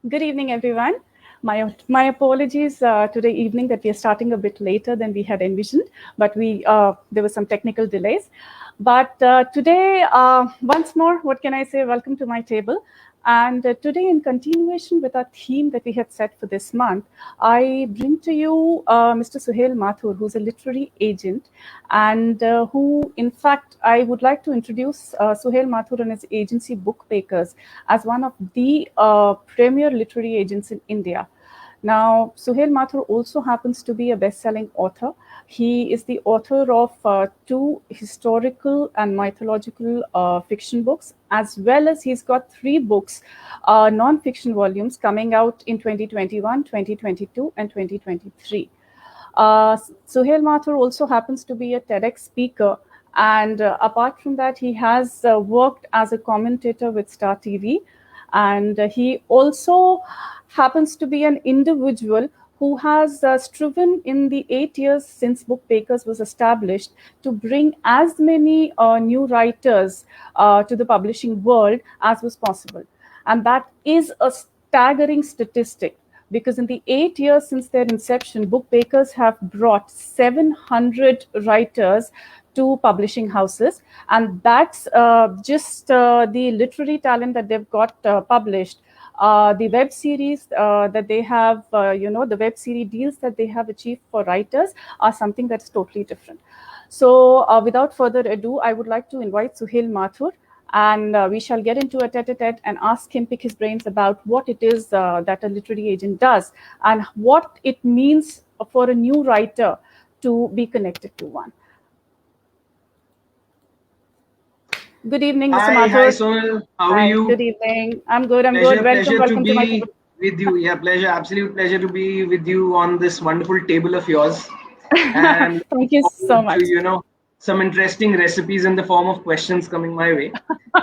Good evening, everyone. My apologies today evening that we are starting a bit later than we had envisioned, but there were some technical delays. But today, once more, what can I say? Welcome to my table. And today, in continuation with our theme that we had set for this month, I bring to you Mr. Suhail Mathur, who's a literary agent, and who, in fact, I would like to introduce Suhail Mathur and his agency Bookmakers as one of the premier literary agents in India. Now, Suhail Mathur also happens to be a best-selling author. He is the author of two historical and mythological fiction books, as well as he's got three books, non-fiction volumes coming out in 2021, 2022, and 2023. Suhail Mathur also happens to be a TEDx speaker. And apart from that, he has worked as a commentator with Star TV. And he also happens to be an individual who has striven in the 8 years since Bookmakers was established to bring as many new writers to the publishing world as was possible. And that is a staggering statistic, because in the 8 years since their inception, Bookmakers have brought 700 writers to publishing houses, and that's just the literary talent that they've got published. The web series that they have, the web series deals that they have achieved for writers are something that's totally different. So without further ado, I would like to invite Suhail Mathur, and we shall get into a tête-à-tête and ask him, pick his brains about what it is that a literary agent does and what it means for a new writer to be connected to one. Good evening, Mr. Mathur. Hi, Sonal. How are you? Good evening. I'm good. Pleasure to be with you. Yeah, absolute pleasure to be with you on this wonderful table of yours. And thank you so much. Some interesting recipes in the form of questions coming my way.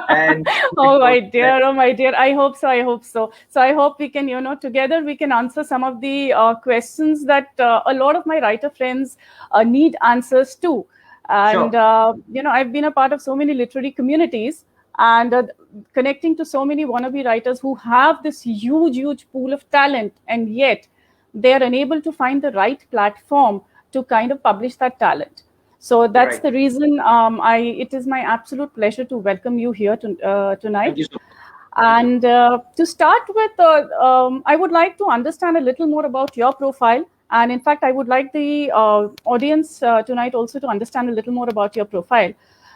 And oh my dear. I hope so. So I hope we can, together we can answer some of the questions that a lot of my writer friends need answers to. And, sure. I've been a part of so many literary communities and connecting to so many wannabe writers who have this huge pool of talent, and yet they're unable to find the right platform to kind of publish that talent. So that's the reason it is my absolute pleasure to welcome you here tonight. Thank you so much. And to start with, I would like to understand a little more about your profile. And in fact, I would like the audience tonight also to understand a little more about your profile.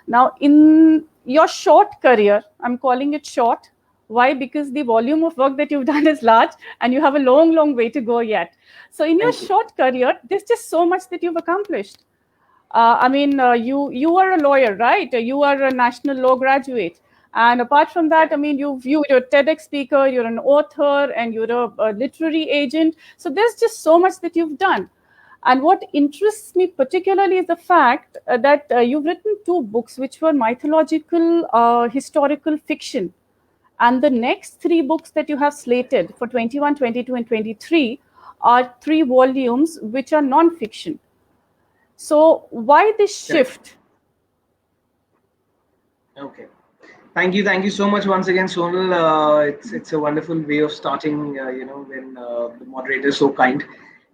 Now, in your short career, I'm calling it short. Why? Because the volume of work that you've done is large and you have a long way to go yet. So in your short career, there's just so much that you've accomplished. You are a lawyer, right? You are a national law graduate. And apart from that, you're a TEDx speaker, you're an author, and you're a literary agent. So there's just so much that you've done. And what interests me particularly is the fact that you've written two books which were mythological, historical fiction. And the next three books that you have slated for 21, 22, and 23 are 3 volumes which are non-fiction. So why this shift? Okay. Thank you so much once again, Sonal. It's a wonderful way of starting, when the moderator is so kind.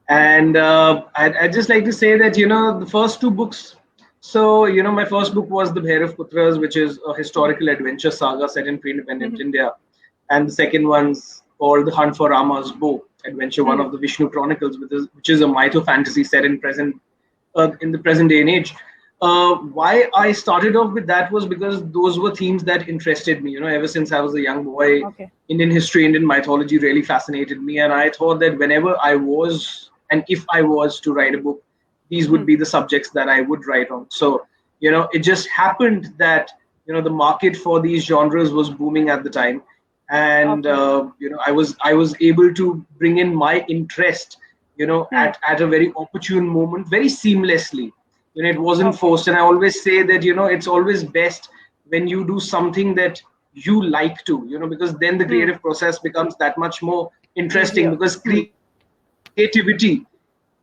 And I'd just like to say that, the first 2 books. So, my first book was The Bhairav Putras, which is a historical adventure saga set in pre-independent India. And the second one's called The Hunt for Rama's Bow, Adventure 1 of the Vishnu Chronicles, which is a mytho-fantasy set in the present day and age. Why I started off with that was because those were themes that interested me. Ever since I was a young boy, Indian history, Indian mythology really fascinated me. And I thought that whenever I was, and if I was to write a book, these would be the subjects that I would write on. So, it just happened that, the market for these genres was booming at the time. And, I was able to bring in my interest, at a very opportune moment, very seamlessly. It wasn't forced. And I always say that, it's always best when you do something that you like to, because then the creative process becomes that much more interesting, because creativity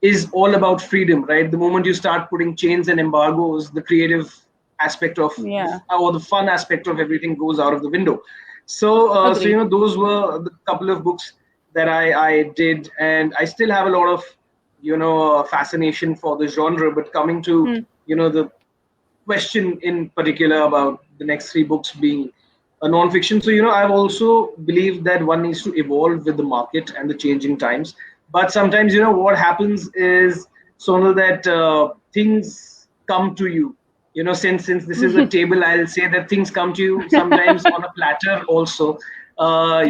is all about freedom, right? The moment you start putting chains and embargoes, the creative aspect of, or the fun aspect of everything goes out of the window. So, those were the couple of books. that I did, and I still have a lot of fascination for the genre. But coming to the question in particular about the next three books being a non-fiction. So, I've also believed that one needs to evolve with the market and the changing times. But sometimes, what happens is, Sonal, that things come to you. Since this is a table, I'll say that things come to you sometimes on a platter also. So I'll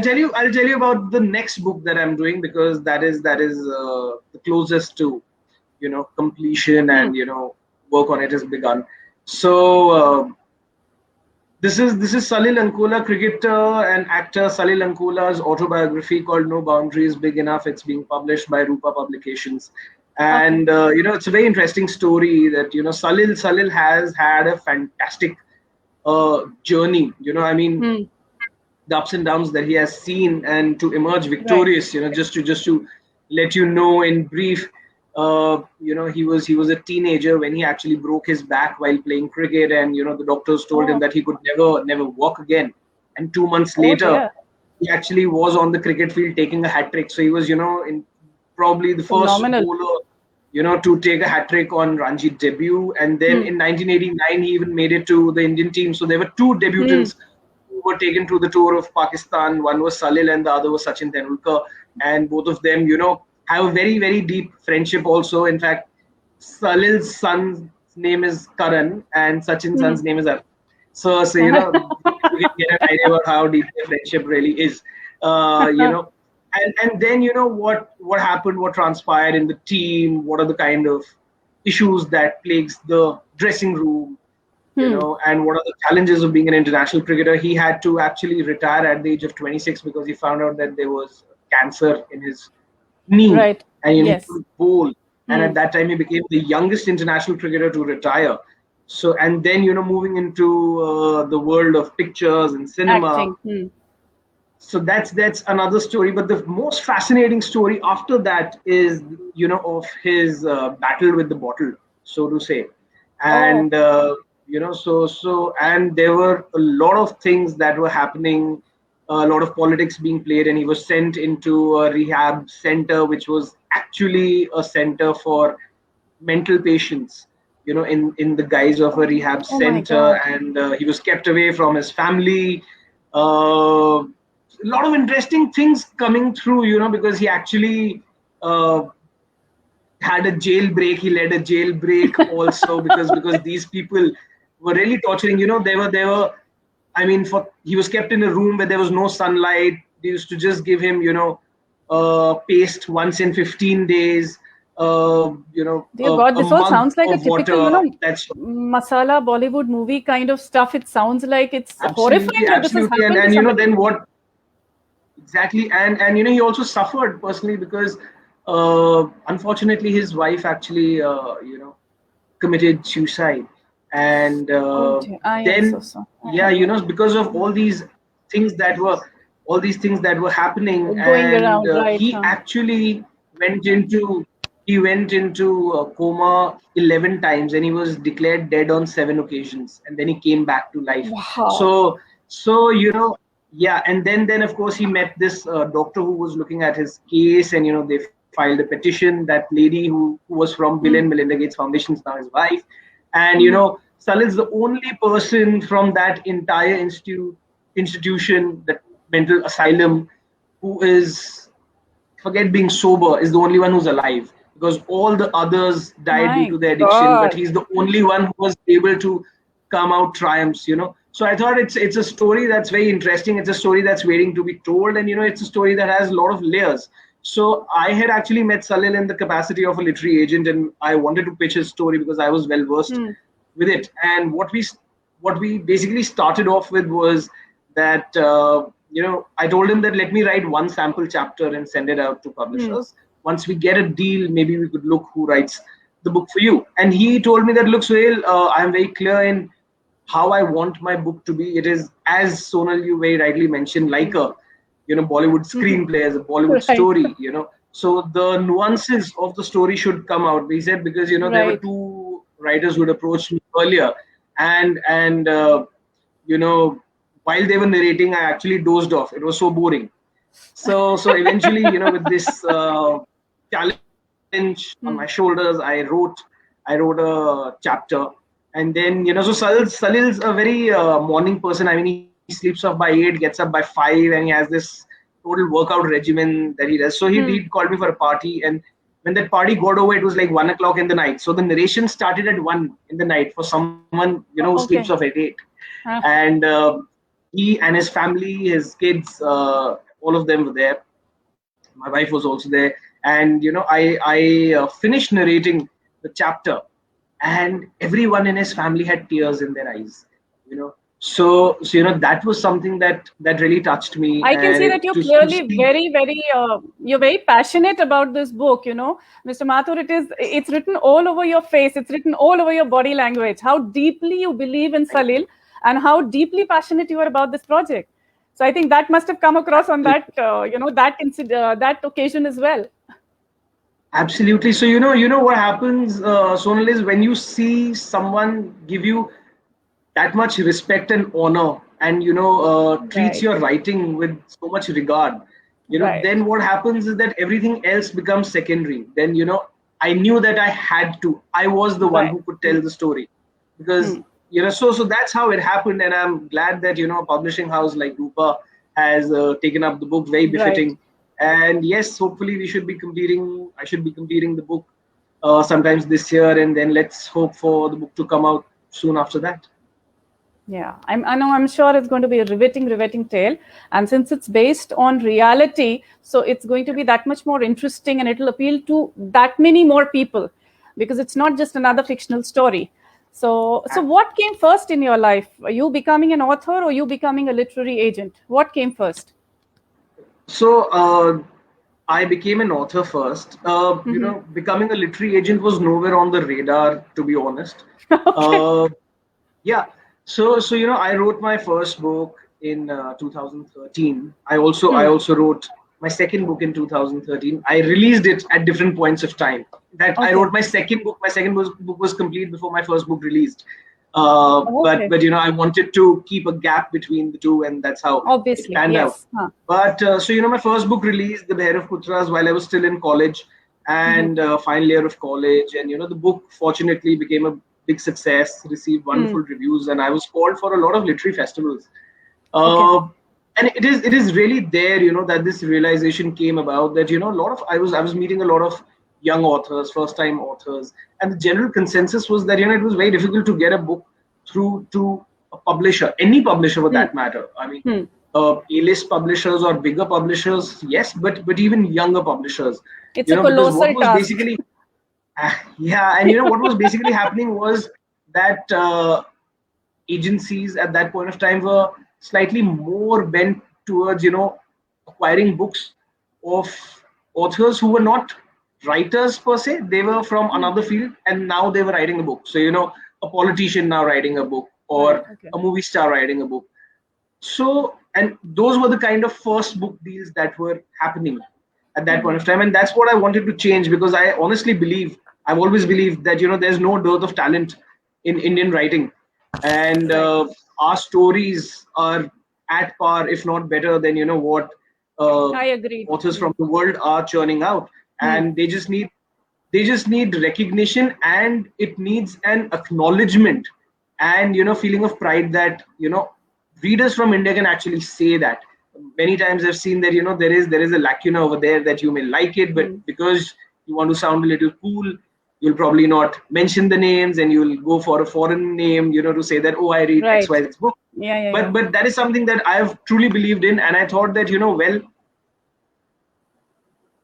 tell you about the next book that I'm doing, because that is the closest to completion, and work on it has begun. So this is Salil Ankola, cricketer and actor Salil Ankola's autobiography called No Boundaries Big Enough. It's being published by Rupa Publications, and it's a very interesting story that Salil has had a fantastic journey. The ups and downs that he has seen, and to emerge victorious. Just to let you know in brief. He was a teenager when he actually broke his back while playing cricket, and the doctors told him that he could never walk again. And 2 months later, he actually was on the cricket field taking a hat trick. So he was in probably the first bowler to take a hat trick on Ranji debut. And then in 1989 he even made it to the Indian team. So there were two debutants who were taken to the tour of Pakistan. One was Salil and the other was Sachin Tendulkar, and both of them have a very, very deep friendship also. In fact, Salil's son's name is Karan and Sachin's son's name is Arun. So you can get an idea about how deep their friendship really is. And then what happened, what transpired in the team, what are the kind of issues that plagues the dressing room, and what are the challenges of being an international cricketer. He had to actually retire at the age of 26 because he found out that there was cancer in his knee, and he couldn't bowl. And at that time, he became the youngest international cricketer to retire. So, and then moving into the world of pictures and cinema. So that's another story. But the most fascinating story after that is of his battle with the bottle, so to say. And and there were a lot of things that were happening. A lot of politics being played, and he was sent into a rehab center, which was actually a center for mental patients, in the guise of a rehab center. And he was kept away from his family. A lot of interesting things coming through, because he actually had a jailbreak. He led a jailbreak also because these people were really torturing. They were. He was kept in a room where there was no sunlight. They used to just give him, paste once in 15 days. Dear God, this all sounds like a typical, masala Bollywood movie kind of stuff. It sounds like it's horrifying. Absolutely. And then what? Exactly. And he also suffered personally because, unfortunately, his wife actually, committed suicide. And then because of all these things that were happening, he actually went into a coma 11 times, and he was declared dead on 7 occasions, and then he came back to life. So and then of course he met this doctor who was looking at his case, and they filed a petition. That lady who was from Bill and Melinda Gates Foundation is now his wife. And Salil's the only person from that entire institution, that mental asylum, who is, forget being sober, is the only one who's alive, because all the others died due to their addiction. But he's the only one who was able to come out triumphs. So I thought it's a story that's very interesting. It's a story that's waiting to be told, and it's a story that has a lot of layers. So I had actually met Salil in the capacity of a literary agent, and I wanted to pitch his story because I was well versed with it. And what we basically started off with was that I told him that let me write one sample chapter and send it out to publishers. Once we get a deal, maybe we could look who writes the book for you. And he told me that, look, Suhail, I'm very clear in how I want my book to be. It is, as Sonal, you very rightly mentioned, like a Bollywood screenplay, as a Bollywood story, So the nuances of the story should come out. He said, because there were two writers who had approached me earlier, and while they were narrating, I actually dozed off. It was so boring. So eventually, with this challenge on my shoulders, I wrote a chapter. And then, so Salil's a very morning person. I mean, he sleeps off by 8, gets up by 5, and he has this total workout regimen that he does. So he called me for a party, and when that party got over, it was like 1 o'clock in the night. So the narration started at 1 in the night for someone, who sleeps off at 8. And he and his family, his kids, all of them were there. My wife was also there, and I finished narrating the chapter, and everyone in his family had tears in their eyes. So that was something that really touched me. I can see that you're to clearly see, very, you're very passionate about this book, Mr. Mathur. It's written all over your face. It's written all over your body language, how deeply you believe in Salil and how deeply passionate you are about this project. So I think that must have come across on that, that occasion as well. Absolutely. So what happens, Sonal, is when you see someone give you that much respect and honor, and treats your writing with so much regard, then what happens is that everything else becomes secondary. Then I knew that I was the one who could tell the story, because so that's how it happened. And I'm glad that a publishing house like Rupa has taken up the book, very befitting. And yes, hopefully I should be completing the book sometimes this year, and then let's hope for the book to come out soon after that. Yeah, I'm sure it's going to be a riveting tale. And since it's based on reality, so it's going to be that much more interesting, and it'll appeal to that many more people, because it's not just another fictional story. So what came first in your life? Are you becoming an author or you becoming a literary agent? What came first? So I became an author first. Becoming a literary agent was nowhere on the radar, to be honest. Yeah. So I wrote my first book in 2013. I also wrote my second book in 2013. I released it at different points of time. I wrote my second book. My second book was complete before my first book released. But I wanted to keep a gap between the two, and that's how it panned out. But my first book released, The Bear of Putras, while I was still in college, and final year of college. And the book fortunately became a big success, received wonderful reviews, and I was called for a lot of literary festivals. And it is really there, that this realization came about, that I was meeting a lot of young authors, first time authors, and the general consensus was that it was very difficult to get a book through to a publisher, any publisher for that matter. I mean, A-list publishers or bigger publishers, yes, but even younger publishers. It's a colossal task. Basically, and what was basically happening was that agencies at that point of time were slightly more bent towards acquiring books of authors who were not writers per se. They were from another field, and now they were writing a book. So a politician now writing a book, or a movie star writing a book. So, and those were the kind of first book deals that were happening at that point of time. And that's what I wanted to change, because I honestly I've always believed that there's no dearth of talent in Indian writing, and our stories are at par, if not better, than what I agree. authors from the world are churning out. And they just need recognition, and it needs an acknowledgement, and feeling of pride that readers from India can actually say that. Many times I've seen that there is a lacuna over there, that you may like it, but because you want to sound a little cool, you'll probably not mention the names, and you'll go for a foreign name, to say that, oh, I read XYZ book. But that is something that I've truly believed in, and I thought that well,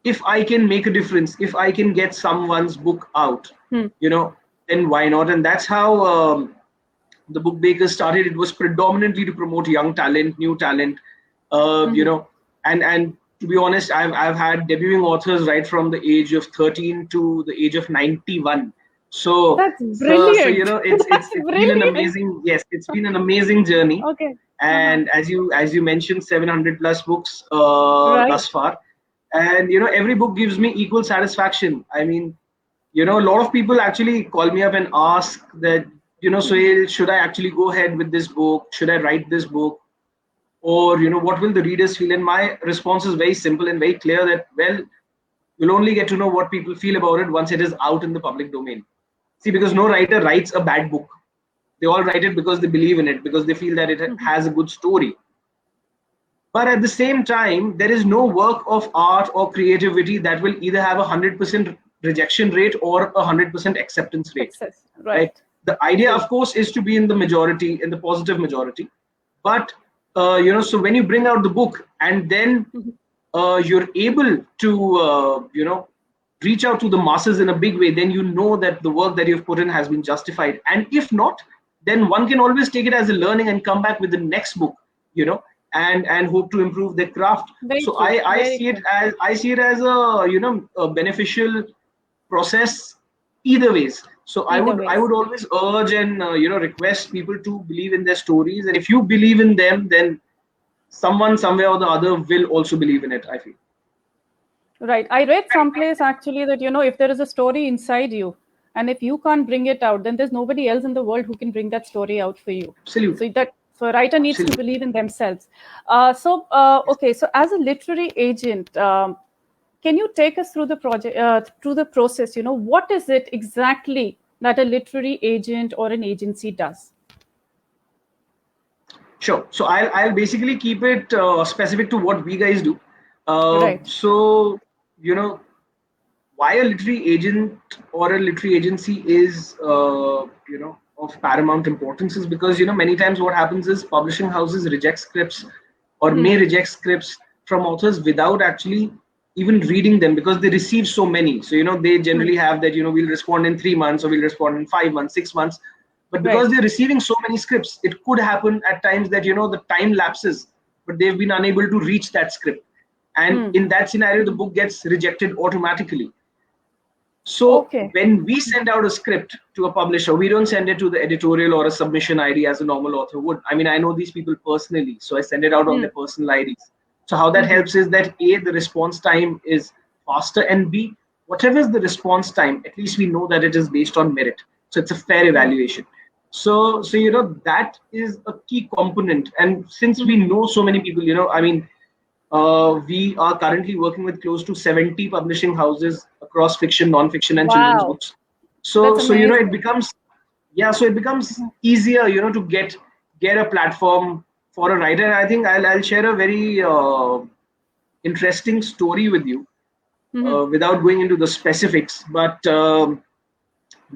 if I can make a difference, if I can get someone's book out, then why not? And that's how the Book Bakers started. It was predominantly to promote young talent, new talent, and to be honest, I've had debuting authors right from the age of 13 to the age of 91. So that's brilliant. So it's been an amazing, it's been an amazing journey. And as you mentioned, 700 plus books thus far. And every book gives me equal satisfaction. I mean, a lot of people actually call me up and ask that, Suhail, should I actually go ahead with this book? Should I write this book? or what will the readers feel? And my response is very simple and very clear, that well, you'll only get to know what people feel about it once it is out in the public domain. See, because no writer writes a bad book. They all write it because they believe in it, because they feel that it has a good story. But at the same time, there is no work of art or creativity that will either have 100% rejection rate or 100% acceptance rate. Success, right? The idea, of course, is to be in the majority, in the positive majority. But so when you bring out the book and then you're able to reach out to the masses in a big way, then that the work that you've put in has been justified. And if not, then one can always take it as a learning and come back with the next book, and hope to improve their craft. So I see it as a beneficial process either ways. So I would always urge and request people to believe in their stories, and if you believe in them, then someone somewhere or the other will also believe in it, I feel. Right. I read someplace actually that if there is a story inside you, and if you can't bring it out, then there's nobody else in the world who can bring that story out for you. Absolutely. So a writer needs to believe in themselves. Okay. So as a literary agent, can you take us through the project, through the process? What is it exactly that a literary agent or an agency does? Sure. So I'll basically keep it specific to what we guys do. Right. So why a literary agent or a literary agency is of paramount importance is because many times what happens is publishing houses reject scripts or may reject scripts from authors without actually even reading them, because they receive so many. So they generally have that we'll respond in 3 months, or we'll respond in 5 months, 6 months. But because they're receiving so many scripts, it could happen at times that the time lapses, but they've been unable to reach that script. And in that scenario, the book gets rejected automatically. So when we send out a script to a publisher, we don't send it to the editorial or a submission ID as a normal author would. I mean, I know these people personally, so I send it out on their personal IDs. So how that helps is that A, the response time is faster, and B, whatever is the response time, at least we know that it is based on merit. So it's a fair evaluation. So that is a key component. And since we know so many people, we are currently working with close to 70 publishing houses across fiction, non-fiction, and children's books. So it becomes easier to get a platform for a writer. And I think I'll share a very interesting story with you without going into the specifics. But there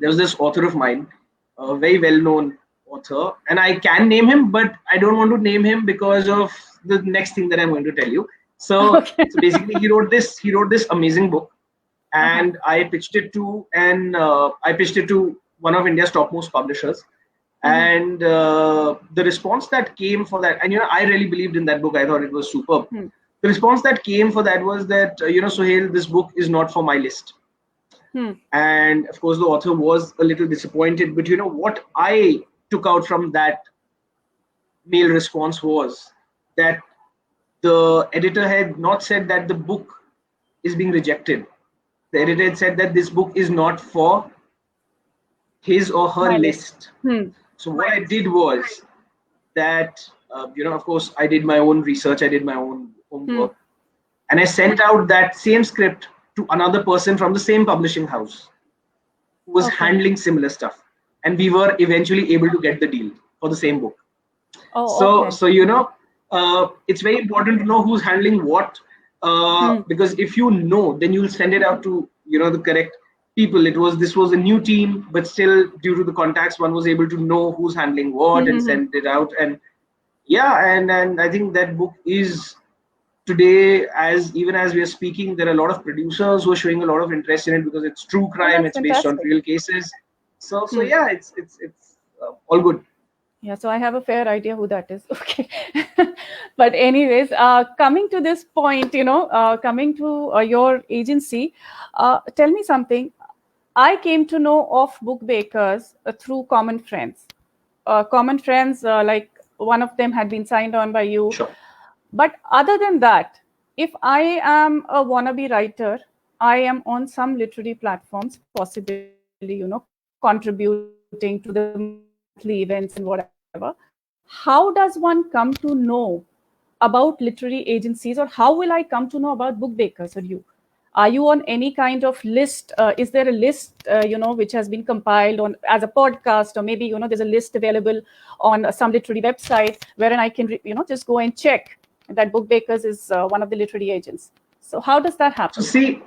was this author of mine, a very well-known author, and I can name him, but I don't want to name him because of the next thing that I'm going to tell you. So basically, he wrote this amazing book, and I pitched it to one of India's topmost publishers. And the response that came for that, and I really believed in that book. I thought it was superb. The response that came for that was that Suhail, this book is not for my list. And of course, the author was a little disappointed. But what I took out from that mail response was that the editor had not said that the book is being rejected. The editor had said that this book is not for his or her list. So what I did was that, of course, I did my own research. I did my own homework. And I sent out that same script to another person from the same publishing house who was handling similar stuff. And we were eventually able to get the deal for the same book. So it's very important to know who's handling what, because if you know, then you'll send it out to the correct people. This was a new team, but still, due to the contacts, one was able to know who's handling what and send it out. And and I think that book is today, even as we are speaking, there are a lot of producers who are showing a lot of interest in it because it's true crime. It's based on real cases. So it's all good. Yeah, so I have a fair idea who that is. Okay. But anyways, coming to this point, coming to your agency, tell me something. I came to know of book bakers through common friends. Like one of them had been signed on by you. Sure. But other than that, if I am a wannabe writer, I am on some literary platforms, possibly, contributing to the monthly events and whatever. How does one come to know about literary agencies, or how will I come to know about book bakers or you? Are you on any kind of list? Is there a list, which has been compiled on as a podcast, or maybe, there's a list available on some literary website wherein I can, just go and check that Book Bakers is one of the literary agents. So how does that So happen? see,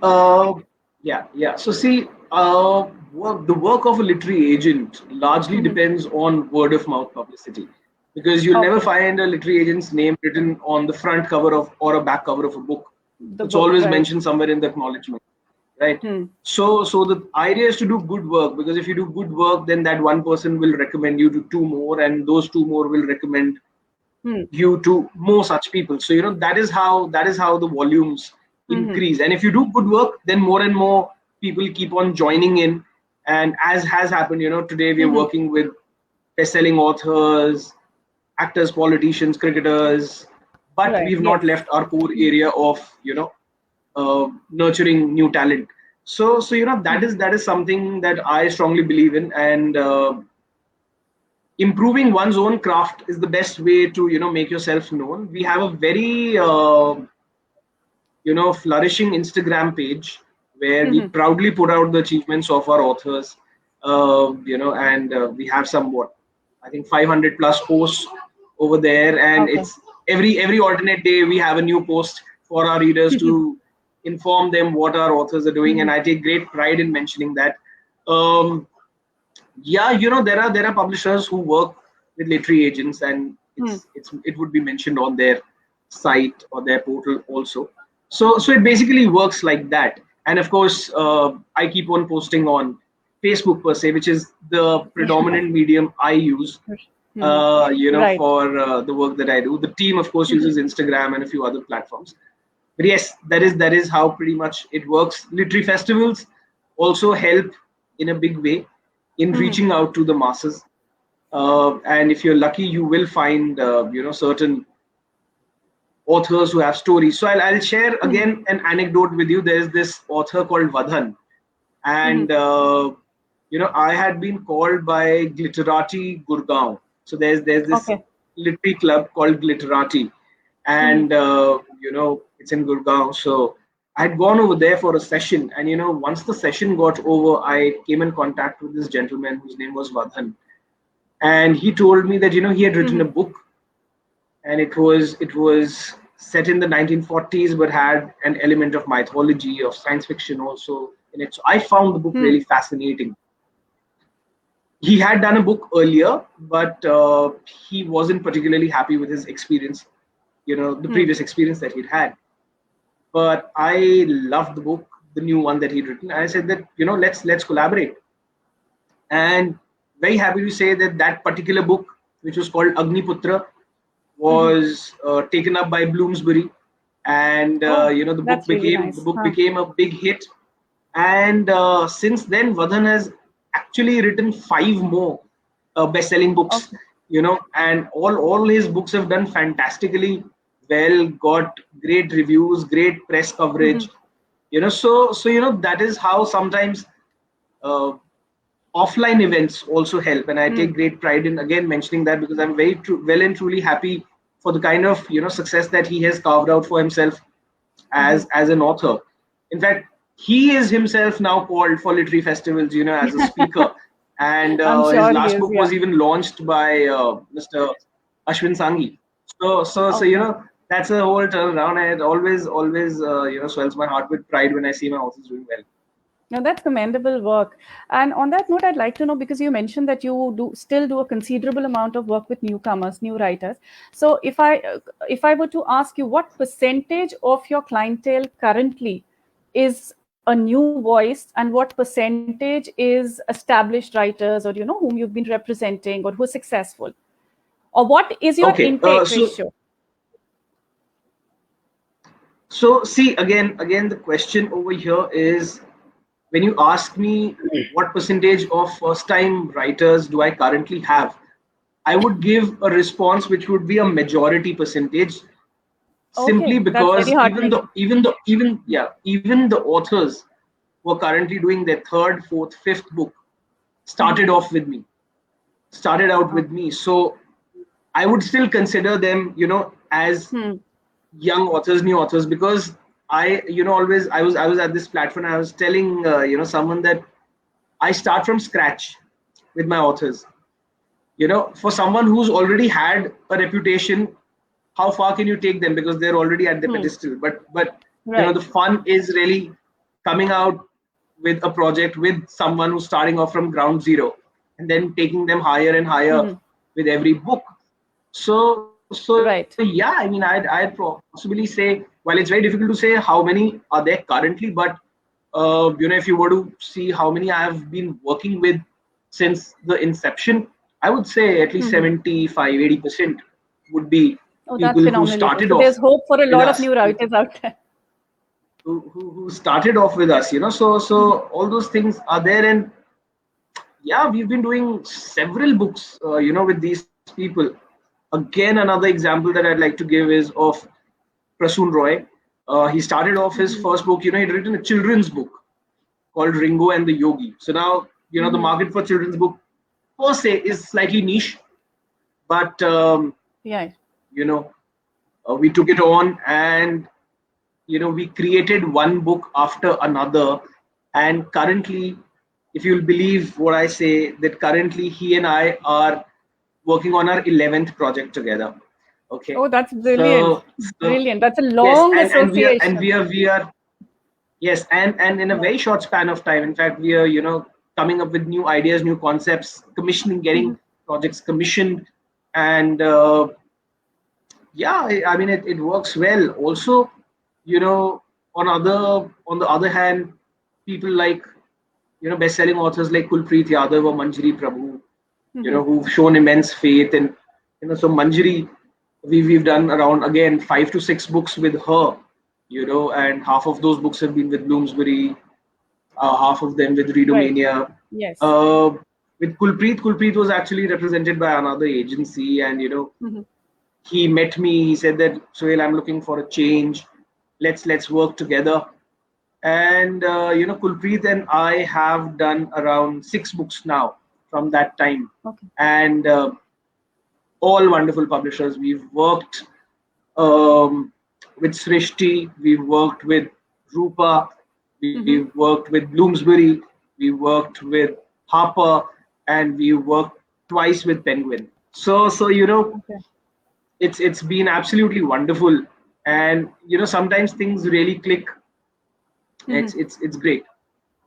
yeah. So see, the work of a literary agent largely depends on word of mouth publicity, because you'll never Okay, find a literary agent's name written on the front cover of or a back cover of a book. the It's book, always right? mentioned somewhere in the acknowledgement, right? So the idea is to do good work, because if you do good work, then that one person will recommend you to two more, and those two more will recommend you to more such people. So that is how the volumes increase. And if you do good work, then more and more people keep on joining in. And as has happened, today we are working with best-selling authors, actors, politicians, cricketers, but Right. we've not Yes. left our core area of nurturing new talent. So that is something that I strongly believe in. And improving one's own craft is the best way to make yourself known. We have a very flourishing Instagram page where we proudly put out the achievements of our authors. And we have somewhat, I think, 500 plus posts over there, and Okay. it's every alternate day we have a new post for our readers to inform them what our authors are doing, and I take great pride in mentioning that. um, yeah, there are publishers who work with literary agents, and it would be mentioned on their site or their portal also. So it basically works like that. And of course, I keep on posting on Facebook per se, which is the predominant medium I use Right. for the work that I do. The team of course uses Instagram and a few other platforms. But yes, that is how pretty much it works. Literary festivals also help in a big way in reaching out to the masses. And if you're lucky, you will find certain authors who have stories. So I'll share again an anecdote with you. There's this author called Vadhan, and I had been called by Glitterati Gurgaon. So there's this Okay. literary club called Glitterati, and it's in Gurgaon. So I had gone over there for a session, and once the session got over, I came in contact with this gentleman whose name was Vadhan, and he told me that he had written a book, and it was set in the 1940s, but had an element of mythology, of science fiction also in it. So I found the book really fascinating. He had done a book earlier, but he wasn't particularly happy with his experience, the previous experience that he'd had. But I loved the book, the new one that he'd written. And I said that let's collaborate. And very happy to say that that particular book, which was called Agniputra, was taken up by Bloomsbury, and Oh, the book that's really became the nice. book became a big hit. And since then, Vadhan has actually written five more best-selling books. Okay. And all his books have done fantastically well, got great reviews, great press coverage. So that is how sometimes uh, offline events also help, and I take great pride in again mentioning that, because I'm very well and truly happy for the kind of success that he has carved out for himself as an author. In fact, he is himself now called for literary festivals, as a speaker, and I'm his sure he last is. book Yeah. was even launched by Mr. Ashwin Sanghi. So Okay. that's a whole turnaround, and it always swells my heart with pride when I see my authors doing well. Now that's commendable work. And on that note, I'd like to know, because you mentioned that you do still do a considerable amount of work with newcomers, new writers. So if I were to ask you, what percentage of your clientele currently is a new voice, and what percentage is established writers, or whom you've been representing, or who are successful, or what is your Okay, intake ratio? so see, again, the question over here is, when you ask me what percentage of first-time writers do I currently have, I would give a response which would be a majority percentage, simply Okay, that's very because heartening. even the authors who are currently doing their third, fourth, fifth book started out with me. So I would still consider them, as young authors, new authors, because I, always I was at this platform. I was telling, someone that I start from scratch with my authors. For someone who's already had a reputation, how far can you take them, because they're already at the pedestal? But Right. the fun is really coming out with a project with someone who's starting off from ground zero and then taking them higher and higher with every book. So Right. yeah, I mean, I'd possibly say, while it's very difficult to say how many are there currently, but if you were to see how many I have been working with since the inception, I would say at least 75-80% would be Oh, that's people who phenomenally good. started So there's off hope for a with lot of us, new writers out there. who started off with us. So all those things are there, and yeah, we've been doing several books, with these people. Again, another example that I'd like to give is of Prasoon Roy. He started off his first book. He'd written a children's book called Ringo and the Yogi. So now, the market for children's book per se is slightly niche, but Yeah. we took it on, and we created one book after another. And currently, if you'll believe what I say, that currently he and I are working on our 11th project together. Okay. Oh, that's brilliant. So Brilliant. That's a yes, long and association. we are yes, and in a very short span of time, in fact, we are coming up with new ideas, new concepts, commissioning, getting projects commissioned, and yeah, I mean, it works well. Also, on the other hand, people like best-selling authors like Kulpreet Yadav or Manjari Prabhu, who've shown immense faith. And so Manjari, we've done around, again, 5 to 6 books with her, and half of those books have been with Bloomsbury, half of them with Right. Readomania. Yes. With Kulpreet was actually represented by another agency, and he met me. He said that, Suhail, I'm looking for a change. Let's work together. And Kulpreet and I have done around 6 books now from that time, Okay. and all wonderful publishers. We've worked with Srishti, we've worked with Rupa, we've worked with Bloomsbury, we worked with Harper, and we worked twice with Penguin. So Okay. it's been absolutely wonderful, and sometimes things really click. It's great.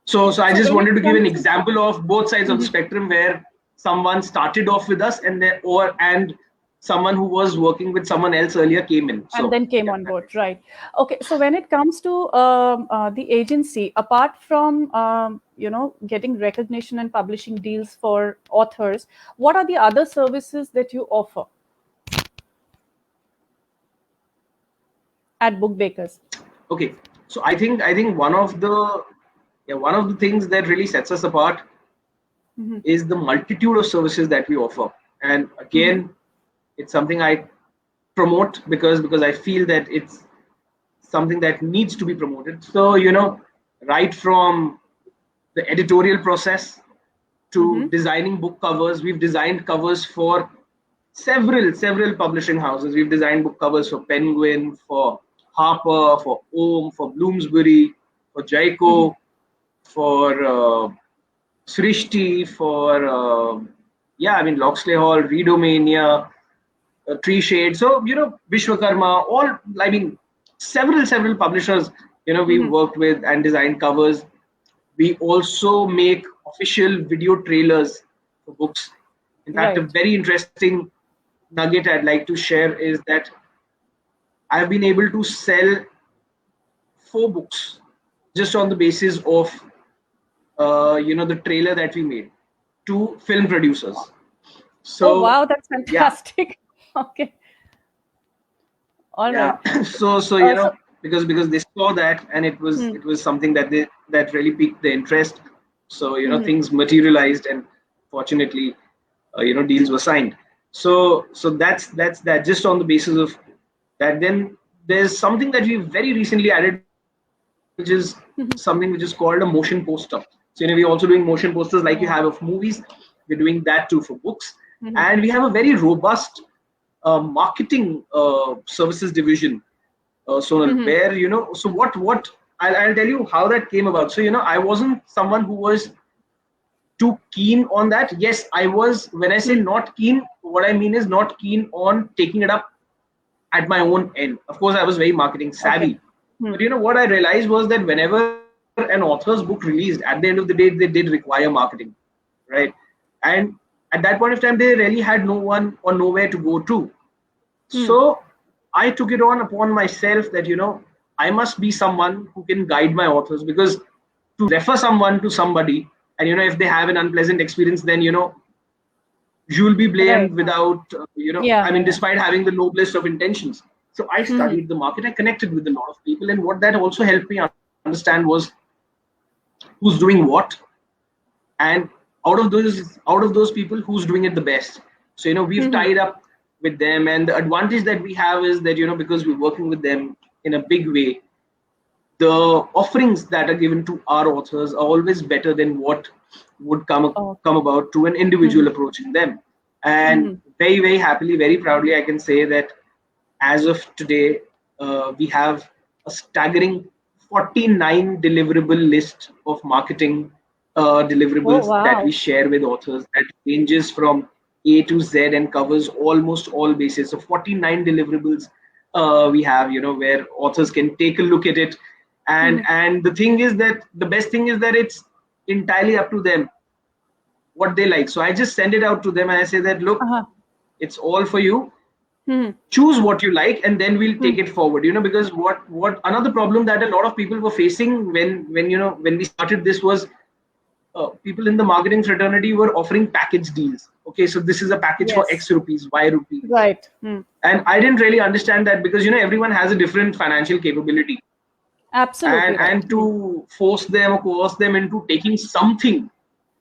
So I just When it wanted to give an comes to example of both sides of the spectrum, where someone started off with us, and someone who was working with someone else earlier came in. and So then came yeah, on board, right? Okay, so when it comes to the agency, apart from getting recognition and publishing deals for authors, what are the other services that you offer at Bookbakers? okay. So I think one of the things that really sets us apart is the multitude of services that we offer. And again, it's something I promote because I feel that it's something that needs to be promoted. So right from the editorial process to designing book covers, we've designed covers for several publishing houses. We've designed book covers for Penguin, for Harper, for Ohm, for Bloomsbury, for Jaico, for Srishti, for Loxley Hall, Readomania, Tree Shade. So Vishwakarma, all, I mean, several publishers we worked with and designed covers. We also make official video trailers for books. In fact, a Right. very interesting nugget I'd like to share is that I've been able to sell 4 books just on the basis of the trailer that we made to film producers. Oh, So wow, that's yeah, fantastic. Okay. All yeah. right. So So, because they saw that, and it was something that really piqued the interest. So things materialized, and fortunately deals were signed. So that's that, just on the basis of that. Then there's something that we very recently added, which is something which is called a motion poster. So we're also doing motion posters like you have of movies. We're doing that too for books, and we have a very robust marketing services division, Sonal, where, you know, so what I'll tell you how that came about. So, you know, I wasn't someone who was too keen on that. Yes, I was. When I say not keen, what I mean is not keen on taking it up at my own end. Of course, I was very marketing savvy. But, you know, what I realized was that whenever an author's book released, at the end of the day, they did require marketing, right? And at that point of time, they really had no one or nowhere to go to. So I took it on upon myself that, you know, I must be someone who can guide my authors, because to refer someone to somebody, and, you know, if they have an unpleasant experience, then, you know, you will be blamed without, you know, I mean, despite having the noblest of intentions. So I studied the market. I connected with a lot of people, and what that also helped me understand was who's doing what, and out of those people, who's doing it the best. So, you know, we've tied up with them, and the advantage that we have is that, you know, because we're working with them in a big way, the offerings that are given to our authors are always better than what would come about to an individual approaching them. And very, very happily, very proudly, I can say that as of today, we have a staggering 49 deliverable list of marketing deliverables that we share with authors, that ranges from A to Z and covers almost all bases. So 49 deliverables we have, you know, where authors can take a look at it. And the thing is that the best thing is that it's entirely up to them what they like. So I just send it out to them and I say that, look, it's all for you. Choose what you like, and then we'll take it forward. You know, because what another problem that a lot of people were facing when we started this was people in the marketing fraternity were offering package deals. Okay, so this is a package for X rupees, Y rupees. Right. And I didn't really understand that, because, you know, everyone has a different financial capability. Absolutely. And to force them or coerce them into taking something,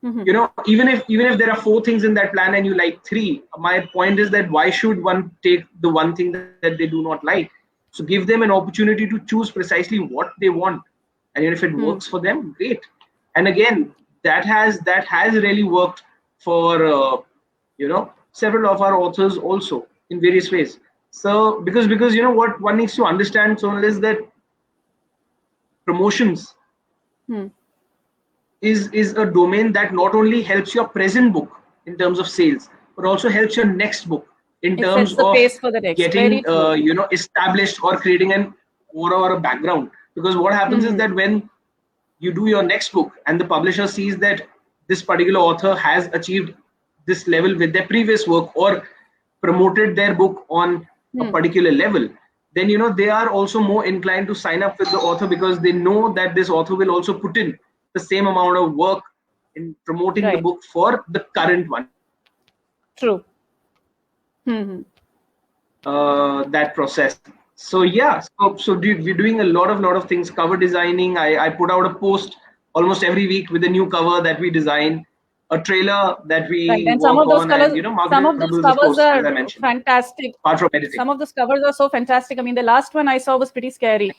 you know, even if there are 4 things in that plan and you like 3, my point is that why should one take the one thing that they do not like? So give them an opportunity to choose precisely what they want, and if it works for them, great. And again, that has really worked for you know, several of our authors also in various ways. So because you know what one needs to understand, Sonal, is that promotions is a domain that not only helps your present book in terms of sales, but also helps your next book in terms of getting you know, established or creating an aura or a background. Because what happens is that when you do your next book and the publisher sees that this particular author has achieved this level with their previous work or promoted their book on a particular level, then, you know, they are also more inclined to sign up with the author, because they know that this author will also put in the same amount of work in promoting the book for the current one. True. That process. So yeah, so we're doing a lot of things. Cover designing. I put out a post almost every week with a new cover that we design, a trailer that we and work some of those on, colors, and, you know, some of those covers course, are as I mentioned, fantastic. Apart from editing. Some of those covers are so fantastic. I mean, the last one I saw was pretty scary.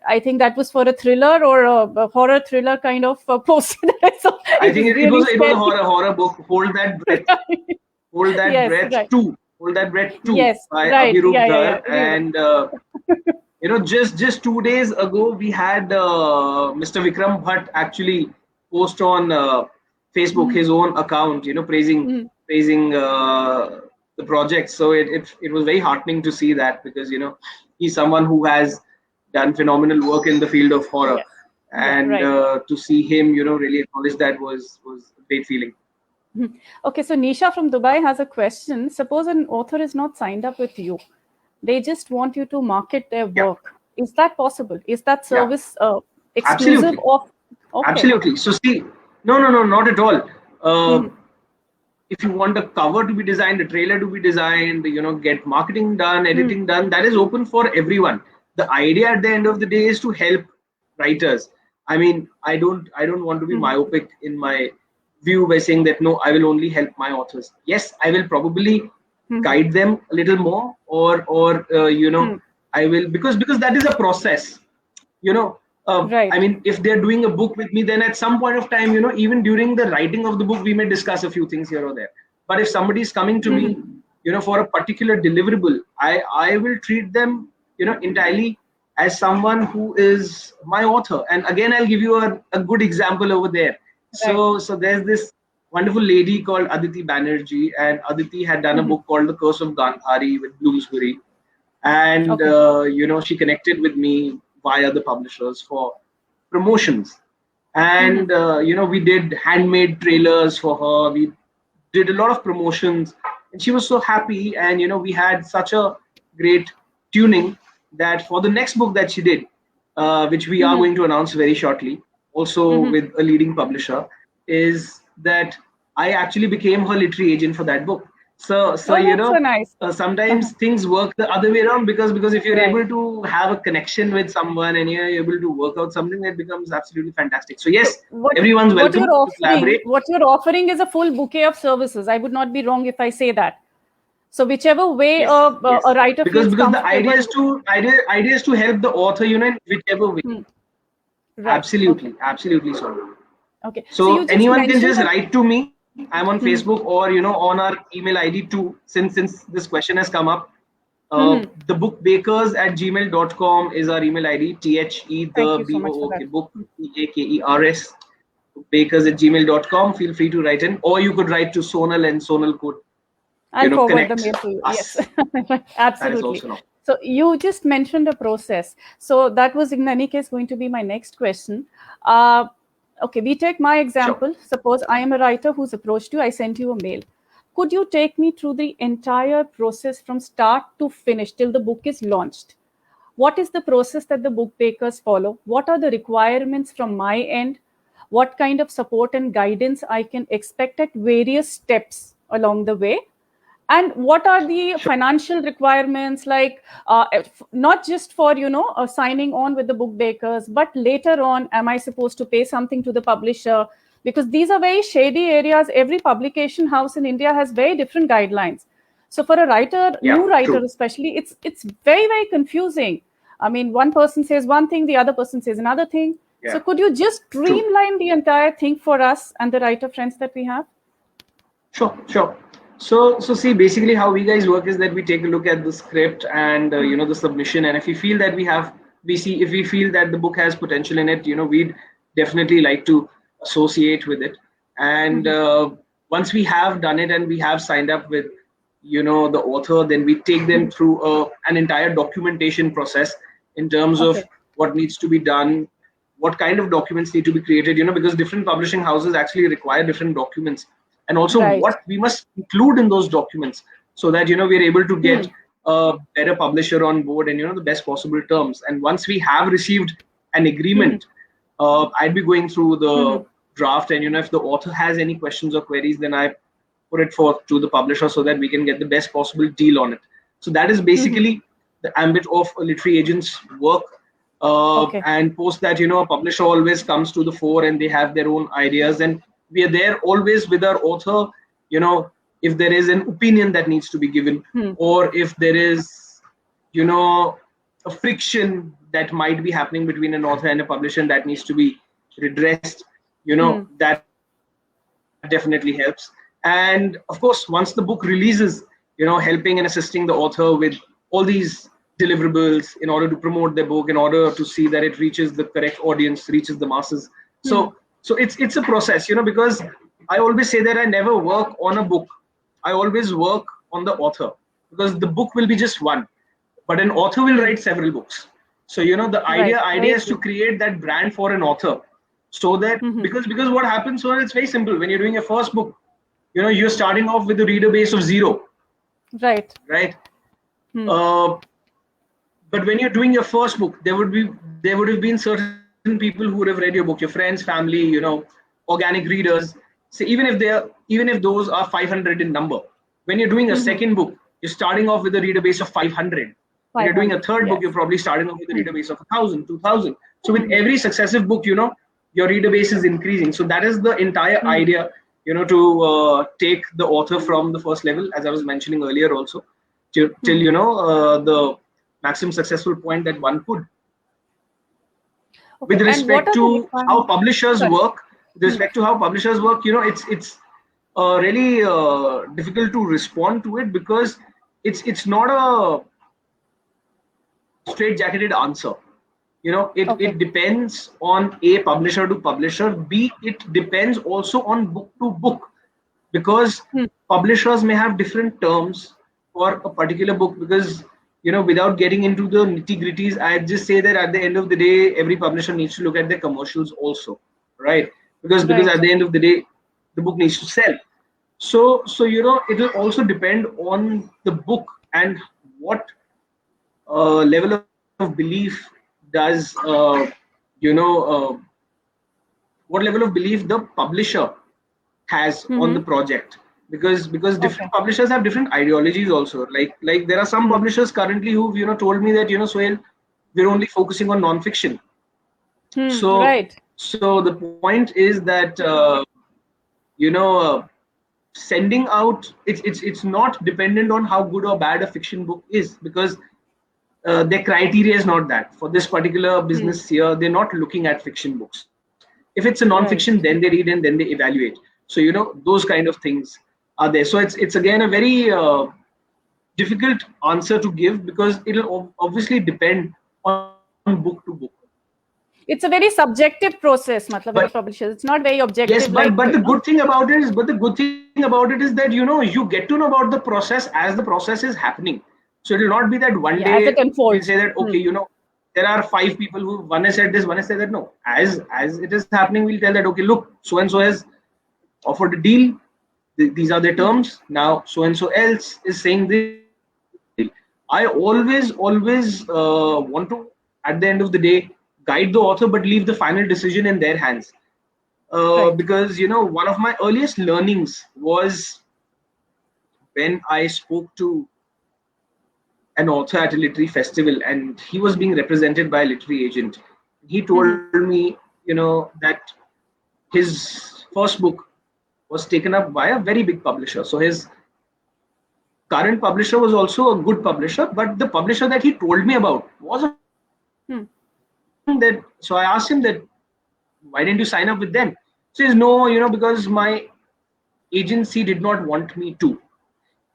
I think that was for a thriller or a horror thriller kind of post. So I think it was a horror book. Hold That Breath. Hold That Breath 2. Hold That Breath 2 by Abhirup Dhar. And you know, just 2 days ago, we had Mr. Vikram Bhatt actually post on Facebook his own account, you know, praising the project. So it was very heartening to see that, because, you know, he's someone who has done phenomenal work in the field of horror, and to see him, you know, really acknowledge that was a great feeling. Okay, so Nisha from Dubai has a question. Suppose an author is not signed up with you, they just want you to market their work. Is that possible? Is that service exclusive? Absolutely. So see, no, not at all. If you want a cover to be designed, a trailer to be designed, you know, get marketing done, editing done, that is open for everyone. The idea at the end of the day is to help writers. I mean, I don't want to be myopic in my view by saying that, no, I will only help my authors. Yes, I will probably guide them a little more, or you know, I will, because that is a process, you know. I mean, if they're doing a book with me, then at some point of time, you know, even during the writing of the book, we may discuss a few things here or there. But if somebody is coming to me for a particular deliverable, I will treat them, entirely as someone who is my author. And again, I'll give you a good example over there. So there's this wonderful lady called Aditi Banerjee, and Aditi had done a book called The Curse of Gandhari with Bloomsbury. And, she connected with me via the publishers for promotions. And, we did handmade trailers for her. We did a lot of promotions, and she was so happy. And, we had such a great tuning that for the next book that she did, which we are going to announce very shortly, also with a leading publisher, is that I actually became her literary agent for that book. So so nice. Sometimes things work the other way around, because if you're able to have a connection with someone and you're able to work out something, that becomes absolutely fantastic. So yes, everyone's welcome to collaborate. What you're offering is a full bouquet of services. I would not be wrong if I say that. So whichever way a writer because feels the idea is to help the author, in whichever way. Right. Absolutely, absolutely so. Okay. So anyone can just write to me. I'm on Facebook, or on our email ID too, since this question has come up. Thebookbakers@gmail.com is our email ID. THE book BAKERS bakers@gmail.com. Feel free to write in, or you could write to Sonal, and Sonal could I'll forward the mail to you. Yes, absolutely. So you just mentioned a process. So that was in any case going to be my next question. Okay, we take my example. Sure. Suppose I am a writer who's approached you. I sent you a mail. Could you take me through the entire process from start to finish till the book is launched? What is the process that the book bakers follow? What are the requirements from my end? What kind of support and guidance I can expect at various steps along the way? And what are the financial requirements, like not just for signing on with the book bakers, but later on, am I supposed to pay something to the publisher? Because these are very shady areas. Every publication house in India has very different guidelines. So for a writer, new writer especially, it's very, very confusing. I mean, one person says one thing, the other person says another thing. So could you just streamline the entire thing for us and the writer friends that we have? Sure. So see, basically how we guys work is that we take a look at the script and the submission, and if we feel that if we feel that the book has potential in it, we'd definitely like to associate with it. And once we have done it and we have signed up with the author, then we take them through an entire documentation process in terms of what needs to be done, what kind of documents need to be created, because different publishing houses actually require different documents. And also what we must include in those documents, so that we're able to get a better publisher on board and the best possible terms. And once we have received an agreement, I'd be going through the draft, and if the author has any questions or queries, then I put it forth to the publisher so that we can get the best possible deal on it. So that is basically the ambit of a literary agent's work. And post that, a publisher always comes to the fore and they have their own ideas, and we are there always with our author, if there is an opinion that needs to be given, or if there is, a friction that might be happening between an author and a publisher, and that needs to be redressed, that definitely helps. And of course, once the book releases, helping and assisting the author with all these deliverables in order to promote their book, in order to see that it reaches the correct audience, reaches the masses. So it's a process, because I always say that I never work on a book. I always work on the author, because the book will be just one, but an author will write several books. So the idea is to create that brand for an author, so that because what happens, so it's very simple. When you're doing your first book, you're starting off with a reader base of 0. Right. But when you're doing your first book, there would have been certain people who would have read your book, your friends, family, organic readers. So even if those are 500 in number, when you're doing a second book, you're starting off with a reader base of 500. When you're doing a third book, you're probably starting off with a reader base of 1,000, 2,000. So with every successive book, your reader base is increasing. So that is the entire idea, to take the author from the first level, as I was mentioning earlier also, till the maximum successful point that one could. With respect to how publishers work, it's really difficult to respond to it, because it's not a straight-jacketed answer. It depends on A, publisher to publisher, B, it depends also on book to book, because publishers may have different terms for a particular book. Because without getting into the nitty-gritties, I just say that at the end of the day, every publisher needs to look at their commercials also, right? Because at the end of the day, the book needs to sell. So it will also depend on the book and what level of belief does what level of belief the publisher has on the project. Because different publishers have different ideologies also. Like there are some publishers currently who've told me that Suhail, we're only focusing on non-fiction. So the point is that sending out, it's not dependent on how good or bad a fiction book is, because their criteria is not that. For this particular business here, they're not looking at fiction books. If it's a non-fiction, then they read and then they evaluate. So those kind of things are there. So it's again a very difficult answer to give, because it'll obviously depend on book to book. It's a very subjective process, with publishers. It's not very objective. Yes, but the good thing about it is that you get to know about the process as the process is happening. So it will not be that one day we'll say that okay, there are 5 people who one has said this, one has said that. No, as it is happening, we'll tell that okay, look, so and so has offered a deal. These are their terms. Now so and so else is saying this. I always want to, at the end of the day, guide the author, but leave the final decision in their hands. Because one of my earliest learnings was when I spoke to an author at a literary festival, and he was being represented by a literary agent. He told me, that his first book was taken up by a very big publisher. So his current publisher was also a good publisher, but the publisher that he told me about was a that. So I asked him that, why didn't you sign up with them? He says, no, because my agency did not want me to.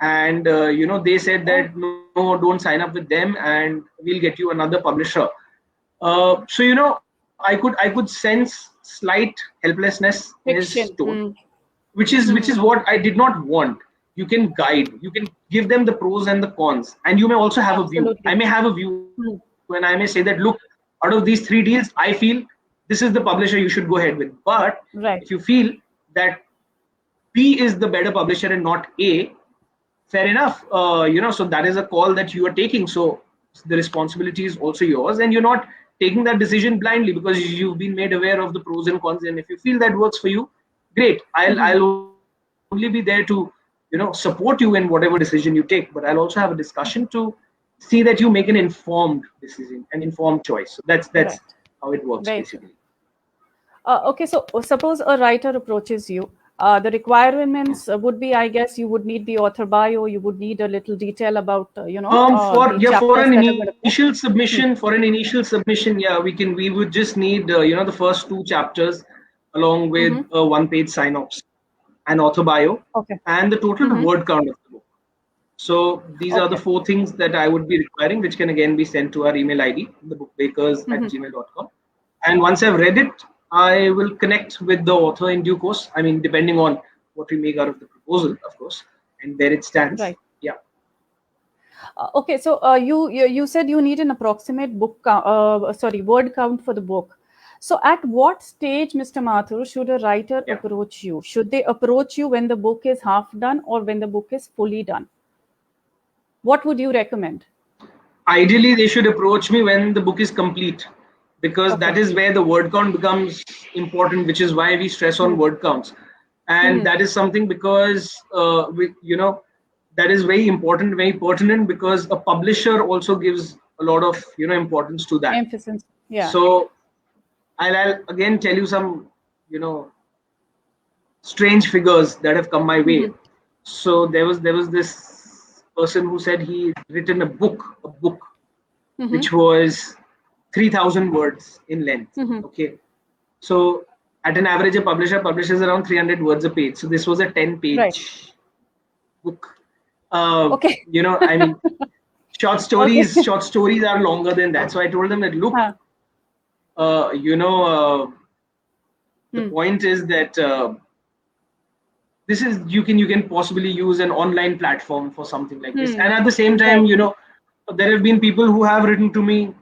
And they said that no, don't sign up with them, and we'll get you another publisher. So I could sense slight helplessness in his tone, which is what I did not want. You can guide, you can give them the pros and the cons, and you may also have a view. I may have a view, and I may say that, look, out of these 3 deals, I feel this is the publisher you should go ahead with. But if you feel that B is the better publisher and not A, fair enough. So that is a call that you are taking. So the responsibility is also yours, and you're not taking that decision blindly, because you've been made aware of the pros and cons. And if you feel that works for you, great. I'll only be there to support you in whatever decision you take. But I'll also have a discussion to see that you make an informed decision, an informed choice. So that's how it works basically. Okay, so suppose a writer approaches you. The requirements would be, I guess, you would need the author bio. You would need a little detail about, for an initial submission. For an initial submission, we would just need the first 2 chapters, along with a 1-page synopsis, an author bio, and the total word count of the book. So these are the 4 things that I would be requiring, which can again be sent to our email ID, thebookbakers@gmail.com. And once I've read it, I will connect with the author in due course. I mean, depending on what we make out of the proposal, of course, and where it stands. Yeah. Okay, so you said you need an approximate word count for the book. So at what stage, Mr. Mathur, should a writer approach you? Should they approach you when the book is half done or when the book is fully done? What would you recommend? Ideally, they should approach me when the book is complete, because that is where the word count becomes important, which is why we stress on word counts. And that is something because that is very important, very pertinent, because a publisher also gives a lot of importance to that. Emphasis. Yeah. So I'll again tell you some strange figures that have come my way. So there was this person who said he written a book which was 3,000 words in length. Okay, so at an average, a publisher publishes around 300 words a page. So this was a 10-page book. Okay. You know, I mean, short stories are longer than that. So I told them that, look, you know, the point is that this is you can possibly use an online platform for something like this. And at the same time, you know, there have been people who have written to me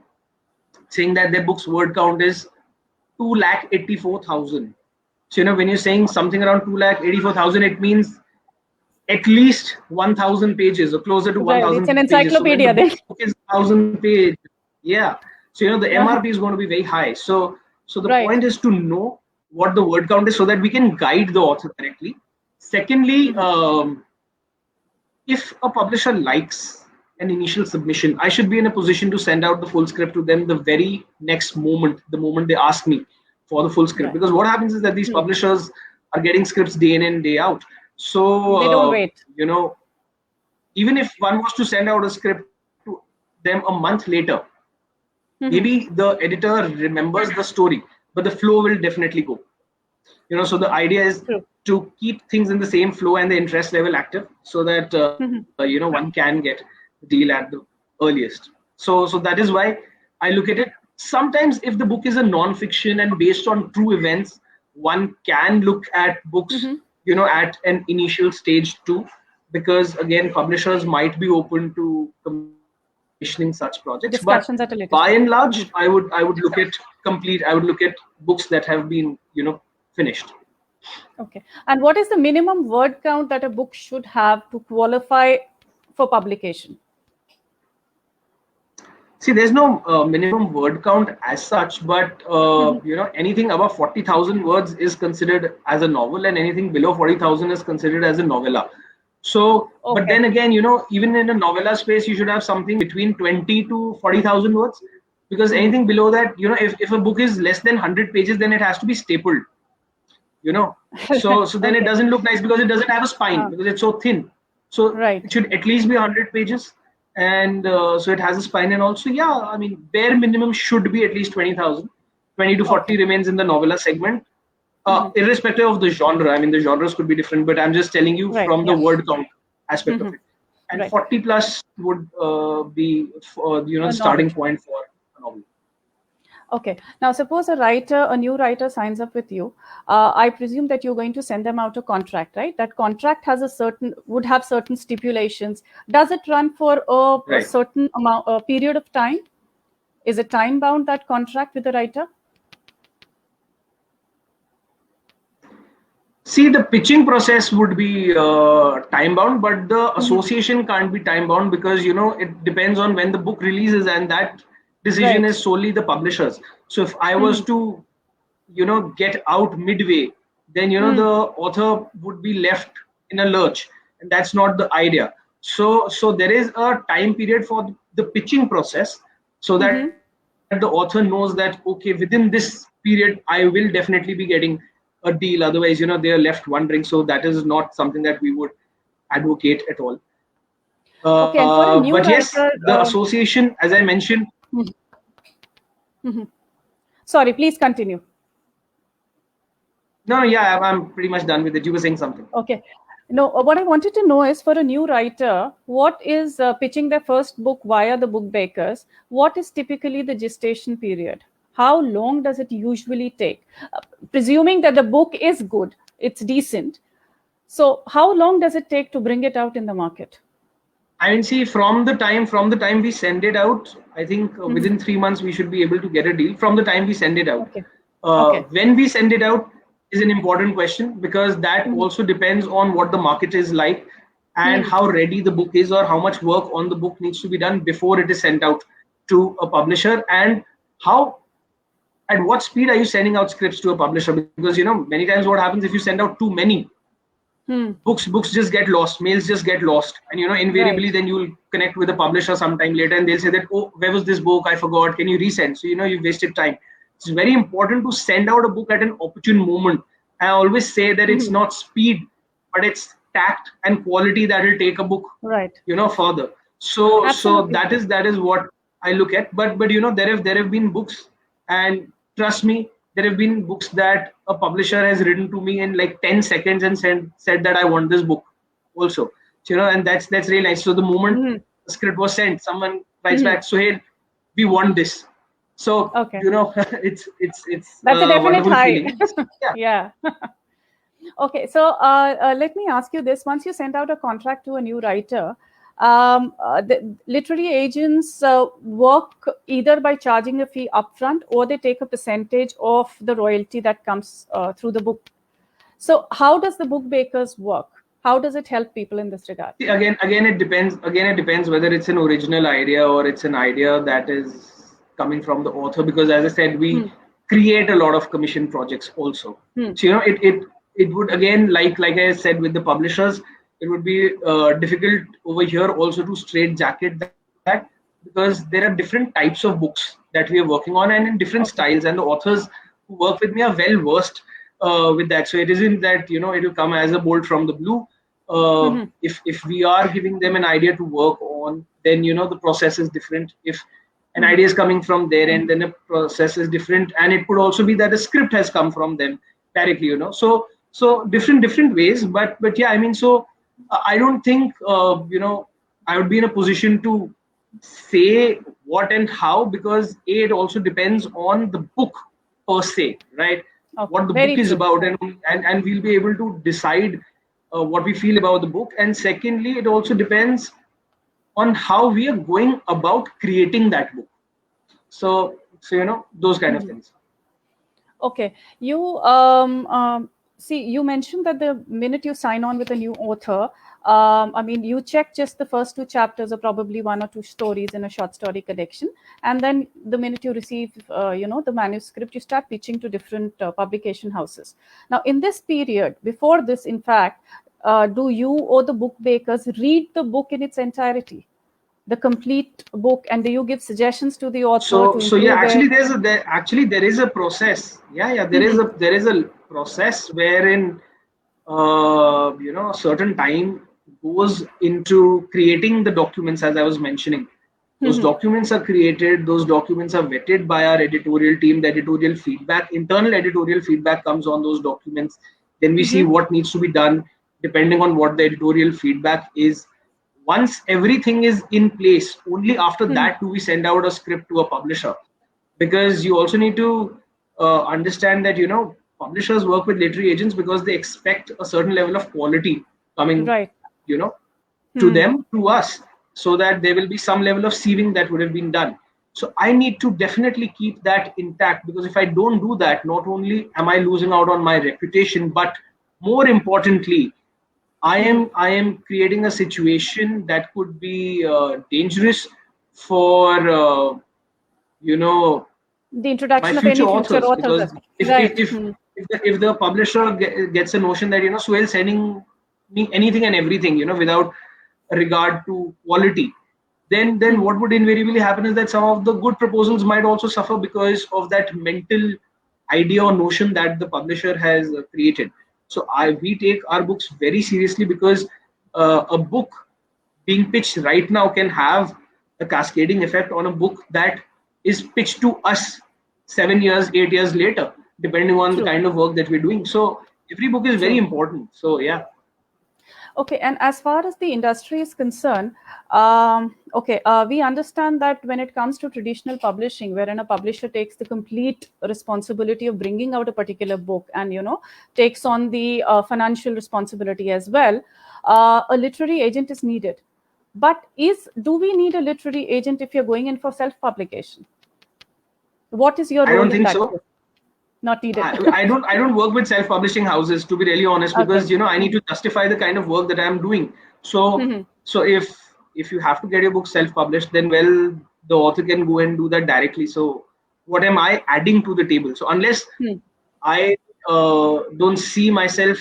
saying that their book's word count is 284,000. So, you know, when you're saying something around 284,000, it means at least 1,000 pages or closer to 1,000 It's an pages. encyclopedia. So the book is 1,000 pages. Yeah. So, you know, the MRP is going to be very high. So the point is to know what the word count is so that we can guide the author correctly. Secondly, if a publisher likes an initial submission, I should be in a position to send out the full script to them the very next moment, the moment they ask me for the full script. Because what happens is that these publishers are getting scripts day in and day out. So, they don't wait. You know, even if one was to send out a script to them a month later, maybe the editor remembers the story, but the flow will definitely go. You know, so the idea is to keep things in the same flow and the interest level active so that, you know, one can get the deal at the earliest. So that is why I look at it. Sometimes if the book is a non-fiction and based on true events, one can look at books, you know, at an initial stage too, because again, publishers might be open to commissioning such projects. Discussions but at a later by and large, I would look at I would look at books that have been, you know, finished. Okay. And what is the minimum word count that a book should have to qualify for publication? See, there's no minimum word count as such, but you know, anything above 40,000 words is considered as a novel, and anything below 40,000 is considered as a novella. So, but then again, you know, even in a novella space, you should have something between 20 to 40,000 words, because anything below that, you know, if a book is less than 100 pages, then it has to be stapled. You know, so then it doesn't look nice because it doesn't have a spine because it's so thin. So it should at least be 100 pages. And so it has a spine, and also, yeah, I mean, bare minimum should be at least 20,000. 20 to 40 remains in the novella segment, irrespective of the genre. I mean, the genres could be different, but I'm just telling you from the word count aspect of it. And 40 plus would be, you know, the starting point for a novel. Okay. Now, suppose a new writer signs up with you. I presume that you're going to send them out a contract, right? That contract has would have certain stipulations. Does it run for a certain period of time? Is it time bound, that contract with the writer? See, the pitching process would be time bound, but the association can't be time bound because, you know, it depends on when the book releases, and that decision is solely the publishers. So if I was to, you know, get out midway, then, you know, the author would be left in a lurch, and that's not the idea. So there is a time period for the pitching process, so that the author knows that, okay, within this period, I will definitely be getting a deal. Otherwise, you know, they are left wondering. So that is not something that we would advocate at all. Okay, and for a new but writer, yes, the association, as I mentioned. Sorry, please continue. No, yeah, I'm pretty much done with it. You were saying something. Okay. No, what I wanted to know is, for a new writer, what is pitching their first book via the book bakers? What is typically the gestation period? How long does it usually take? Presuming that the book is good, it's decent. So how long does it take to bring it out in the market? I mean, see, from the time we send it out, I think within 3 months we should be able to get a deal from the time we send it out. When we send it out is an important question, because that also depends on what the market is like and how ready the book is, or how much work on the book needs to be done before it is sent out to a publisher, and at what speed are you sending out scripts to a publisher? Because, you know, many times what happens if you send out too many, books just get lost, mails just get lost, and, you know, invariably then you'll connect with the publisher sometime later and they'll say that, oh, where was this book, I forgot, can you resend? So, you know, you've wasted time. It's very important to send out a book at an opportune moment. I always say that it's not speed, but it's tact and quality that will take a book, you know, further. So that is what I look at. But you know, there have been books, and trust me, there have been books that a publisher has written to me in like 10 seconds and said that I want this book also. So, and that's really nice. So the moment the script was sent, someone writes back, Suhail, we want this. So it's that's a definite wonderful high. feeling. Yeah. Okay, so let me ask you this: once you send out a contract to a new writer, the literary agents work either by charging a fee upfront, or they take a percentage of the royalty that comes through the book. So how does the book bakers work? How does it help people in this regard? Again, it depends. Again, it depends whether it's an original idea or it's an idea that is coming from the author. Because as I said, we create a lot of commission projects also. So it would, again, like I said with the publishers, it would be difficult over here also to straitjacket that, because there are different types of books that we are working on and in different styles, and the authors who work with me are well versed with that. So it isn't that it will come as a bolt from the blue. If we are giving them an idea to work on, then the process is different. If an idea is coming from their end, then the process is different, and it could also be that a script has come from them directly. So different ways. But yeah, I mean, so I don't think I would be in a position to say what and how, because it also depends on the book per se, right? What the book is about, and we'll be able to decide what we feel about the book. And secondly, it also depends on how we are going about creating that book. So those kind of things. Okay, you see, you mentioned that the minute you sign on with a new author, I mean, you check just the first 2 chapters or probably 1 or 2 stories in a short story collection, and then the minute you receive the manuscript, you start pitching to different publication houses. Now in this period, before this, in fact, do you or the book bakers read the book in its entirety, the complete book, and do you give suggestions to the author? So yeah, actually there is a process. There is a process wherein a certain time goes into creating the documents, as I was mentioning. Those documents are created, those documents are vetted by our editorial team. The editorial feedback, internal editorial feedback comes on those documents. Then we see what needs to be done depending on what the editorial feedback is. Once everything is in place, only after that do we send out a script to a publisher. Because you also need to understand that publishers work with literary agents because they expect a certain level of quality coming to them, to us, so that there will be some level of sieving that would have been done. So I need to definitely keep that intact, because if I don't do that, not only am I losing out on my reputation, but more importantly, I am creating a situation that could be dangerous for the introduction of any future authors. Because if the publisher gets a notion that Suhail sending me anything and everything without regard to quality, then what would invariably happen is that some of the good proposals might also suffer because of that mental idea or notion that the publisher has created. So we take our books very seriously, because a book being pitched right now can have a cascading effect on a book that is pitched to us 7 years, 8 years later, depending on the kind of work that we're doing. So every book is very important. So yeah. Okay, and as far as the industry is concerned, we understand that when it comes to traditional publishing, wherein a publisher takes the complete responsibility of bringing out a particular book and takes on the financial responsibility as well, a literary agent is needed. But do we need a literary agent if you're going in for self-publication? What is your role? I don't think so. Not needed. I don't work with self-publishing houses, to be really honest, because I need to justify the kind of work that I'm doing. So so if you have to get your book self-published, then the author can go and do that directly. So what am I adding to the table? So unless I don't see myself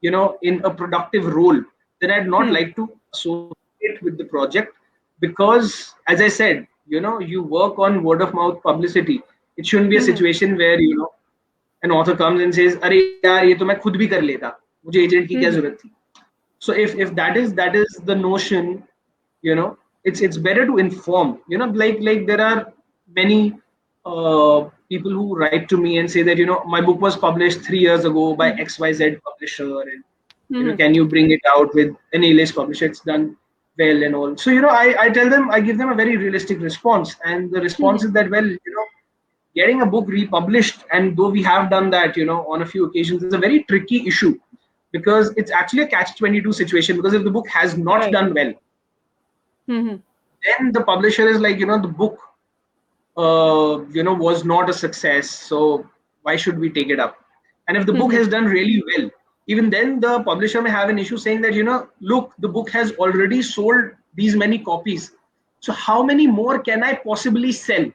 in a productive role, then I'd not like to associate with the project, because as I said, you work on word of mouth publicity. It shouldn't be a situation where an author comes and says, "Arey yaar, ye to main khud bhi kar leta. Mujhe agent ki kya zarurat thi?" So if that is the notion, it's better to inform. Like there are many people who write to me and say that, my book was published 3 years ago by XYZ publisher, and can you bring it out with an A-list publisher? It's done well and all. So, I tell them, I give them a very realistic response, and the response is that, well, getting a book republished, and though we have done that, on a few occasions, is a very tricky issue, because it's actually a catch-22 situation. Because if the book has not done well, then the publisher is like, the book, was not a success, so why should we take it up? And if the book has done really well, even then the publisher may have an issue saying that, look, the book has already sold these many copies, so how many more can I possibly sell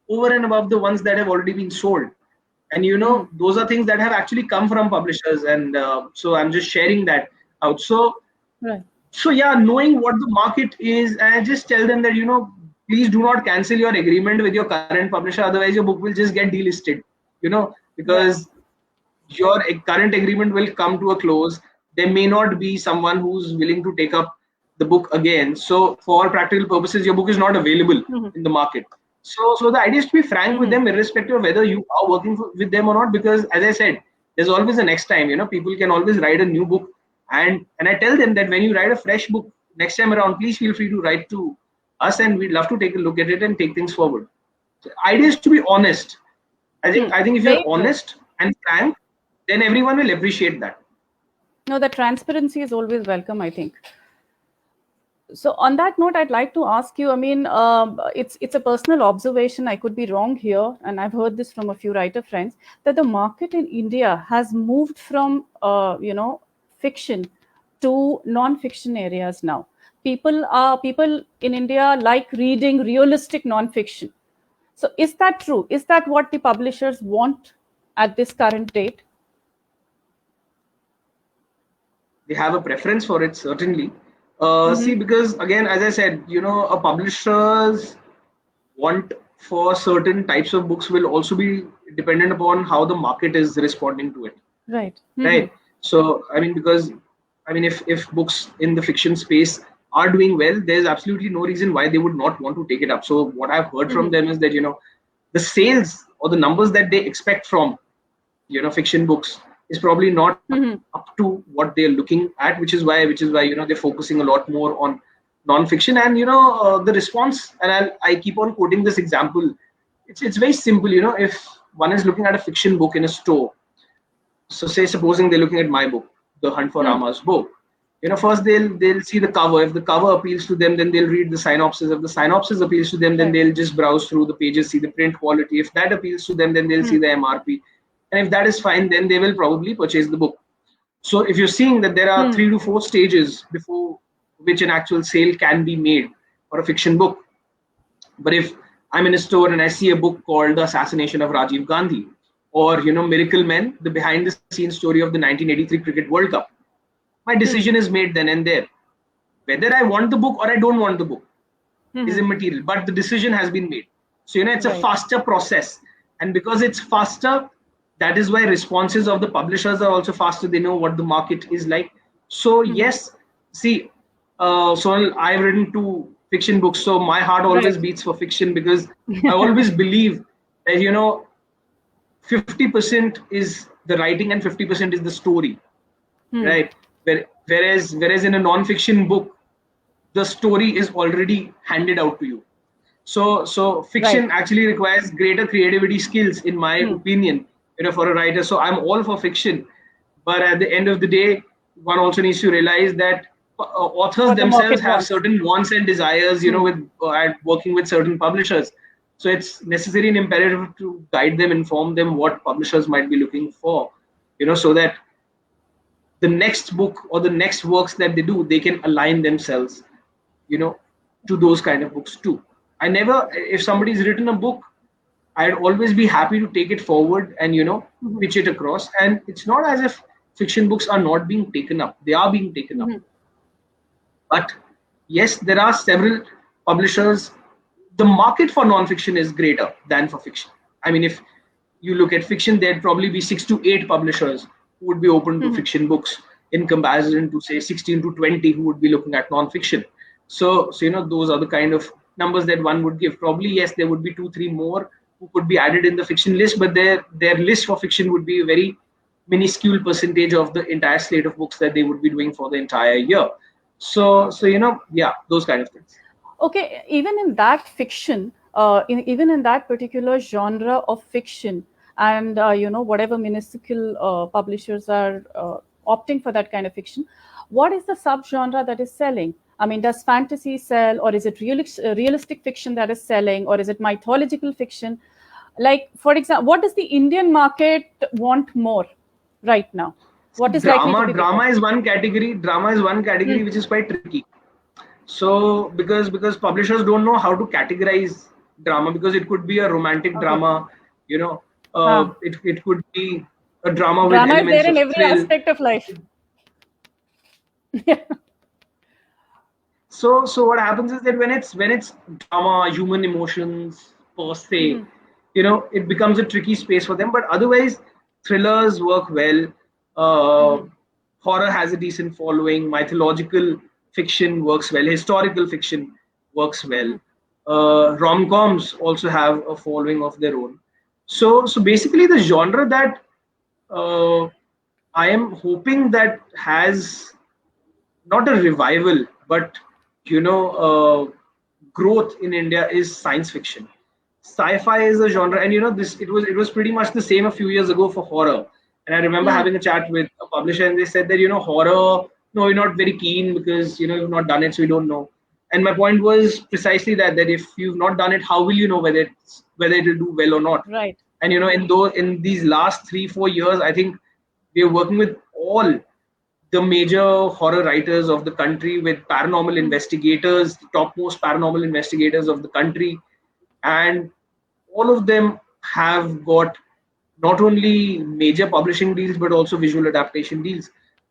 over and above the ones that have already been sold? And those are things that have actually come from publishers, and so I'm just sharing that out. So yeah, knowing what the market is, and I just tell them that, please do not cancel your agreement with your current publisher, otherwise your book will just get delisted, because your current agreement will come to a close. There may not be someone who's willing to take up the book again. So for all practical purposes, your book is not available in the market. So the idea is to be frank with them, irrespective of whether you are working with them or not, because as I said, there's always a next time. People can always write a new book, and I tell them that when you write a fresh book next time around, please feel free to write to us, and we'd love to take a look at it and take things forward. So idea is to be honest. I think if you're honest and frank, then everyone will appreciate that. No, the transparency is always welcome, I think. So on that note, I'd like to ask you, I mean, it's a personal observation, I could be wrong here, and I've heard this from a few writer friends, that the market in India has moved from, fiction to non-fiction areas now. People in India like reading realistic non-fiction. So is that true? Is that what the publishers want at this current date? They have a preference for it, certainly. See, because again, as I said, a publisher's want for certain types of books will also be dependent upon how the market is responding to it. Right. Right. So, if books in the fiction space are doing well, there's absolutely no reason why they would not want to take it up. So what I've heard from them is that, the sales or the numbers that they expect from, fiction books is probably not up to what they're looking at, which is why they're focusing a lot more on non-fiction. And the response, and I keep on quoting this example, it's very simple. If one is looking at a fiction book in a store, so supposing they're looking at my book, The Hunt for Rama's Bow, first they'll see the cover. If the cover appeals to them, then they'll read the synopsis. If the synopsis appeals to them, then they'll just browse through the pages, see the print quality. If that appeals to them, then they'll see the MRP. And if that is fine, then they will probably purchase the book. So if you're seeing that there are 3 to 4 stages before which an actual sale can be made for a fiction book. But if I'm in a store and I see a book called The Assassination of Rajiv Gandhi, or Miracle Men, the behind the scenes story of the 1983 Cricket World Cup, my decision is made then and there. Whether I want the book or I don't want the book is immaterial, but the decision has been made. So it's a faster process, and because it's faster, that is why responses of the publishers are also faster. They know what the market is like. So yes, see, so I've written 2 fiction books, so my heart always beats for fiction, because I always believe that 50% is the writing and 50% is the story, right? Whereas in a non-fiction book, the story is already handed out to you. So fiction actually requires greater creativity skills, in my opinion, for a writer. So I'm all for fiction, but at the end of the day, one also needs to realize that authors themselves have certain wants and desires, with working with certain publishers. So it's necessary and imperative to guide them, inform them what publishers might be looking for, so that the next book or the next works that they do, they can align themselves, to those kind of books too. If somebody's written a book, I'd always be happy to take it forward and, pitch it across. And it's not as if fiction books are not being taken up. They are being taken up. But yes, there are several publishers. The market for non-fiction is greater than for fiction. I mean, if you look at fiction, there'd probably be 6 to 8 publishers who would be open to fiction books, in comparison to, say, 16 to 20 who would be looking at non-fiction. So those are the kind of numbers that one would give. Probably, yes, there would be 2, 3 more who could be added in the fiction list, but their list for fiction would be a very minuscule percentage of the entire slate of books that they would be doing for the entire year. So yeah, those kind of things. Okay, even in that fiction, even in that particular genre of fiction, and whatever minuscule publishers are opting for that kind of fiction, what is the subgenre that is selling? I mean, does fantasy sell, or is it realistic fiction that is selling, or is it mythological fiction? Like, for example, what does the Indian market want more right now? What is drama is one category. Drama is one category which is quite tricky. So because publishers don't know how to categorize drama, because it could be a romantic drama, it could be a drama with elements is there in of every thrill. aspect of life. So what happens is that when it's drama, human emotions per se, it becomes a tricky space for them. But otherwise, thrillers work well. Horror has a decent following. Mythological fiction works well. Historical fiction works well. Rom-coms also have a following of their own. So basically, the genre that I am hoping that has not a revival, but growth in India is science fiction. Sci-fi is a genre, and it was pretty much the same a few years ago for horror. And I remember having a chat with a publisher, and they said that horror, no, you're not very keen because you've not done it, so you don't know. And my point was precisely that if you've not done it, how will you know whether it will do well or not? Right. And in these last 3-4 years, I think we are working with all the major horror writers of the country, with paranormal investigators, the topmost paranormal investigators of the country, and all of them have got not only major publishing deals but also visual adaptation deals.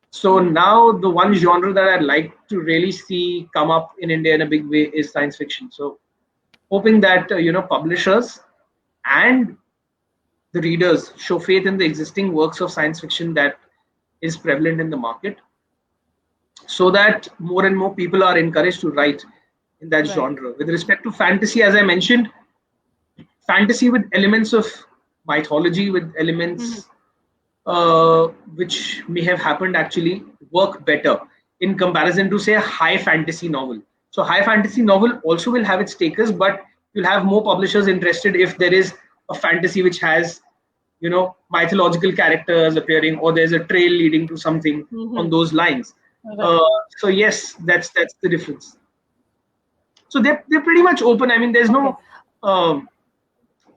So now the one genre that I'd like to really see come up in India in a big way is science fiction. So hoping that publishers and the readers show faith in the existing works of science fiction that is prevalent in the market, so that more and more people are encouraged to write in that genre. With respect to fantasy, as I mentioned, fantasy with elements of mythology, with elements which may have happened actually, work better in comparison to, say, a high fantasy novel. So high fantasy novel also will have its takers, but you'll have more publishers interested if there is a fantasy which has mythological characters appearing, or there's a trail leading to something on those lines. So yes, that's the difference. So they're pretty much open. I mean, there's no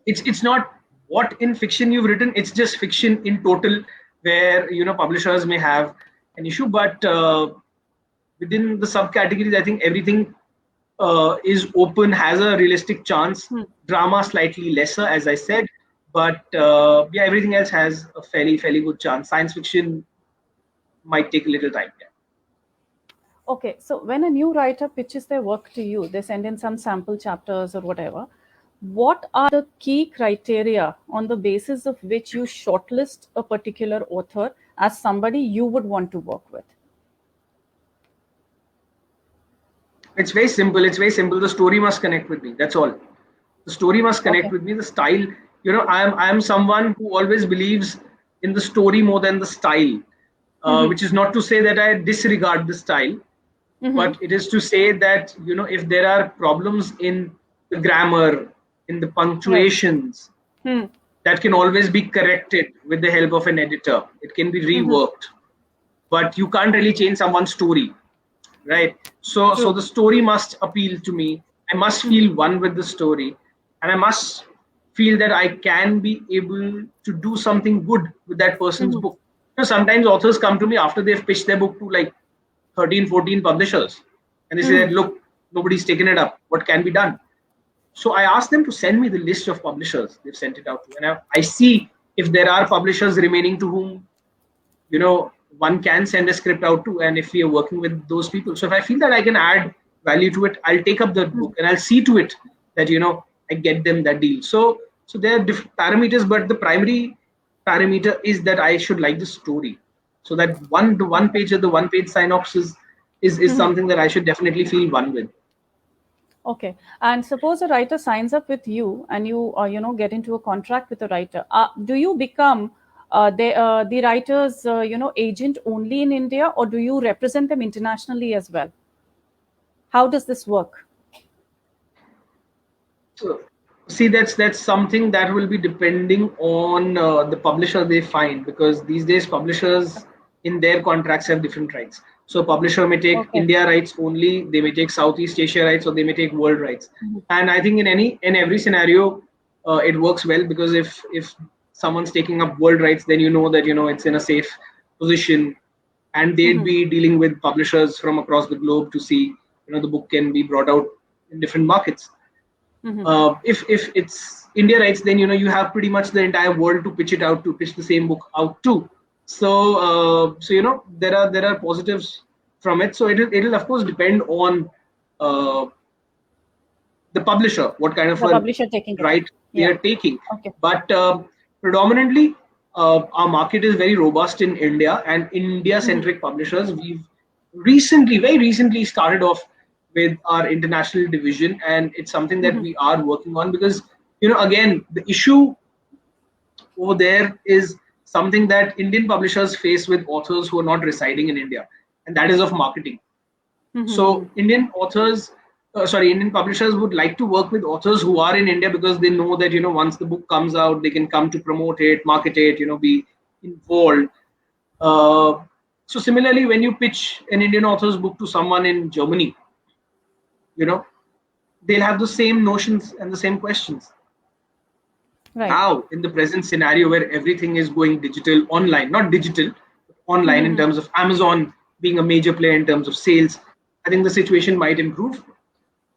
it's not what in fiction you've written, it's just fiction in total, where publishers may have an issue. But within the subcategories, I think everything is open, has a realistic chance. Drama slightly lesser, as I said, but yeah, everything else has a fairly good chance. Science fiction might take a little time. Okay, so when a new writer pitches their work to you, they send in some sample chapters or whatever. What are the key criteria on the basis of which you shortlist a particular author as somebody you would want to work with? It's very simple. The story must connect with me. That's all. The story must connect with me. The style, I am someone who always believes in the story more than the style, which is not to say that I disregard the style, but it is to say that, if there are problems in the grammar, in the punctuations, that can always be corrected with the help of an editor. It can be reworked, but you can't really change someone's story, right? So the story must appeal to me. I must feel one with the story, and I must feel that I can be able to do something good with that person's book. Sometimes authors come to me after they've pitched their book to like 13-14 publishers, and they say that, look, nobody's taken it up. What can be done? So I ask them to send me the list of publishers they've sent it out to, and I see if there are publishers remaining to whom one can send a script out to, and if we are working with those people. So if I feel that I can add value to it, I'll take up the book and I'll see to it that I get them that deal. So there are different parameters, but the primary parameter is that I should like the story. So that the one page synopsis is something that I should definitely feel one with. Okay. And suppose a writer signs up with you and you, get into a contract with a writer. Do you become the writer's, agent only in India, or do you represent them internationally as well? How does this work? So, see, that's something that will be depending on the publisher they find, because these days publishers in their contracts have different rights. So publisher may take Okay. India rights only, they may take Southeast Asia rights, or they may take world rights. And I think in every scenario, it works well, because if someone's taking up world rights, then you know that it's in a safe position, and they'd be dealing with publishers from across the globe to see the book can be brought out in different markets. If it's India rights, then you have pretty much the entire world to pitch it out to, pitch the same book out to. So there are positives from it. So it'll of course depend on uh, the publisher, what kind of The a publisher taking it up. right they Yeah. are taking. Okay. But predominantly, our market is very robust in India, and India-centric publishers. We've very recently started off with our international division, and it's something that we are working on, because again, the issue over there is something that Indian publishers face with authors who are not residing in India, and that is of marketing. So Indian publishers would like to work with authors who are in India, because they know that once the book comes out, they can come to promote it, market it, be involved. So similarly, when you pitch an Indian author's book to someone in Germany, they'll have the same notions and the same questions. Right. Now, in the present scenario where everything is going digital, online, not digital, online in terms of Amazon being a major player in terms of sales, I think the situation might improve.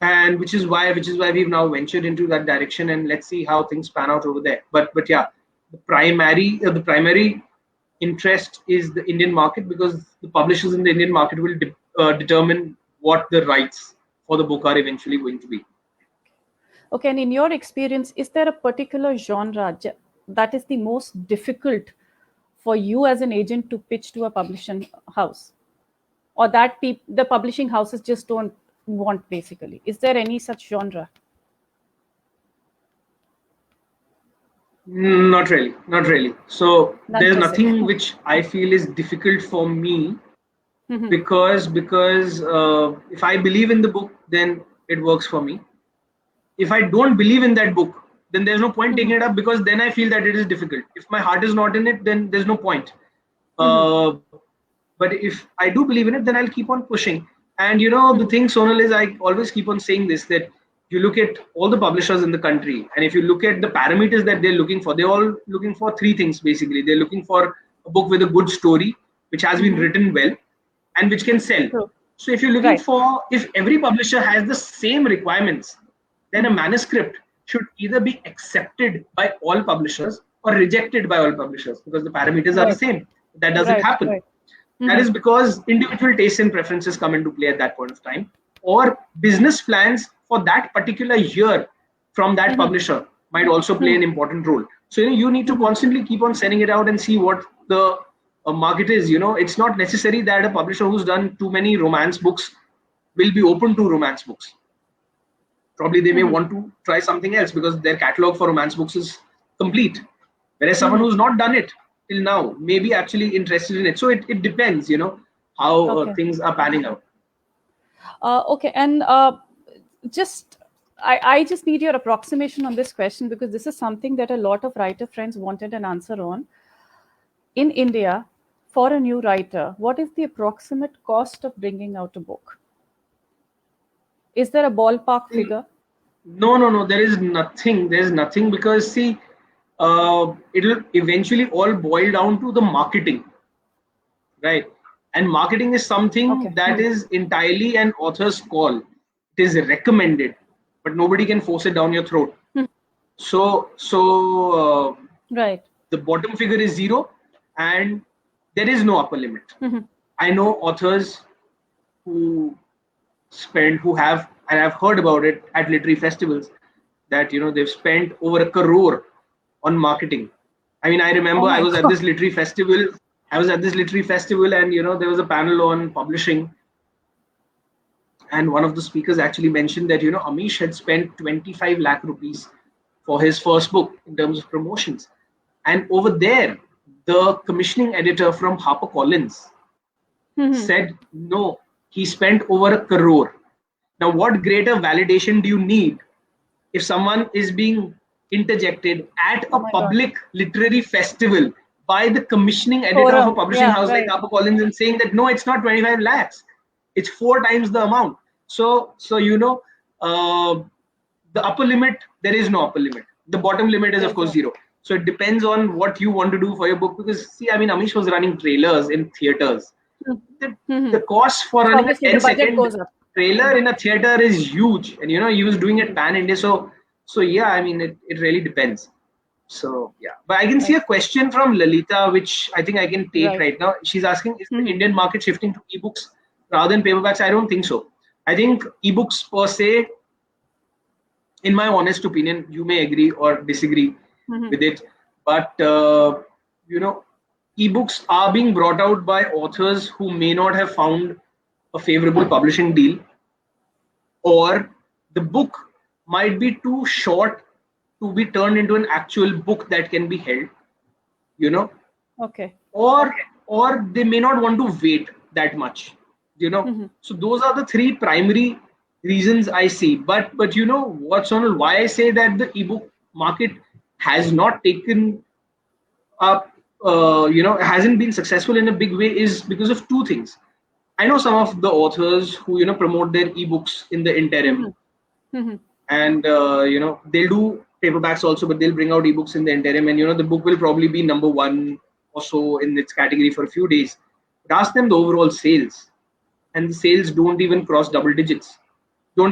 And which is why we've now ventured into that direction, and let's see how things pan out over there. But yeah, the primary interest is the Indian market, because the publishers in the Indian market will determine what the rights for the book are eventually going to be. Okay, and in your experience, is there a particular genre that is the most difficult for you as an agent to pitch to a publishing house, or that the publishing houses just don't want, basically? Is there any such genre? Not really. So None there's per se. nothing which I feel is difficult for me, because if I believe in the book, then it works for me. If I don't believe in that book, then there's no point taking it up, because then I feel that it is difficult. If my heart is not in it, then there's no point. But if I do believe in it, then I'll keep on pushing. And the thing, Sonal, is I always keep on saying this, that you look at all the publishers in the country, and if you look at the parameters that they're looking for, they're all looking for three things basically. They're looking for a book with a good story, which has been written well, and which can sell. True. So if you're looking Right. for, if every publisher has the same requirements, then a manuscript should either be accepted by all publishers or rejected by all publishers, because the parameters are the Right. same. That doesn't Right. happen. Right. That is because individual tastes and preferences come into play at that point of time, or business plans for that particular year from that publisher might also play an important role. So you need to constantly keep on sending it out and see what the market is. It's not necessary that a publisher who's done too many romance books will be open to romance books. Probably they may want to try something else, because their catalog for romance books is complete, whereas someone who's not done it till now may be actually interested in it. So it depends, how Okay. things are panning out. Okay, and I just need your approximation on this question, because this is something that a lot of writer friends wanted an answer on. In India, for a new writer, what is the approximate cost of bringing out a book? Is there a ballpark figure? No. There is nothing. There's nothing, because see, it'll eventually all boil down to the marketing, right? And marketing is something that is entirely an author's call. It is recommended, but nobody can force it down your throat. So Right. the bottom figure is zero, and there is no upper limit. I know authors who have, and I've heard about it at literary festivals, that they've spent over 1 crore on marketing. I mean, I remember I was at this literary festival. and there was a panel on publishing, and one of the speakers actually mentioned that, Amish had spent 25 lakh rupees for his first book in terms of promotions. And over there, the commissioning editor from HarperCollins said, no, he spent over a crore. Now, what greater validation do you need if someone is being interjected at a public literary festival by the commissioning editor of a publishing house like HarperCollins and saying that, no, it's not 25 lakhs. It's 4 times the amount. So the upper limit, there is no upper limit. The bottom limit is, of course, 0. So it depends on what you want to do for your book. Because, see, I mean, Amish was running trailers in theaters. The cost for running a 10-second trailer in a theater is huge. And, he was doing it pan-India. So yeah, I mean, it really depends. So, yeah. But I can see a question from Lalita, which I think I can take right now. She's asking, is the Indian market shifting to ebooks rather than paperbacks? I don't think so. I think ebooks per se, in my honest opinion, you may agree or disagree with it, but ebooks are being brought out by authors who may not have found a favorable publishing deal, or the book might be too short to be turned into an actual book that can be held, or they may not want to wait that much, So those are the 3 primary reasons I see. But what, Sonal, why I say that the ebook market has not taken up, hasn't been successful in a big way is because of 2 things. I know some of the authors who, promote their ebooks in the interim, and, they'll do paperbacks also, but they'll bring out ebooks in the interim, and, the book will probably be number 1 or so in its category for a few days. But ask them the overall sales, and the sales don't even cross double digits. So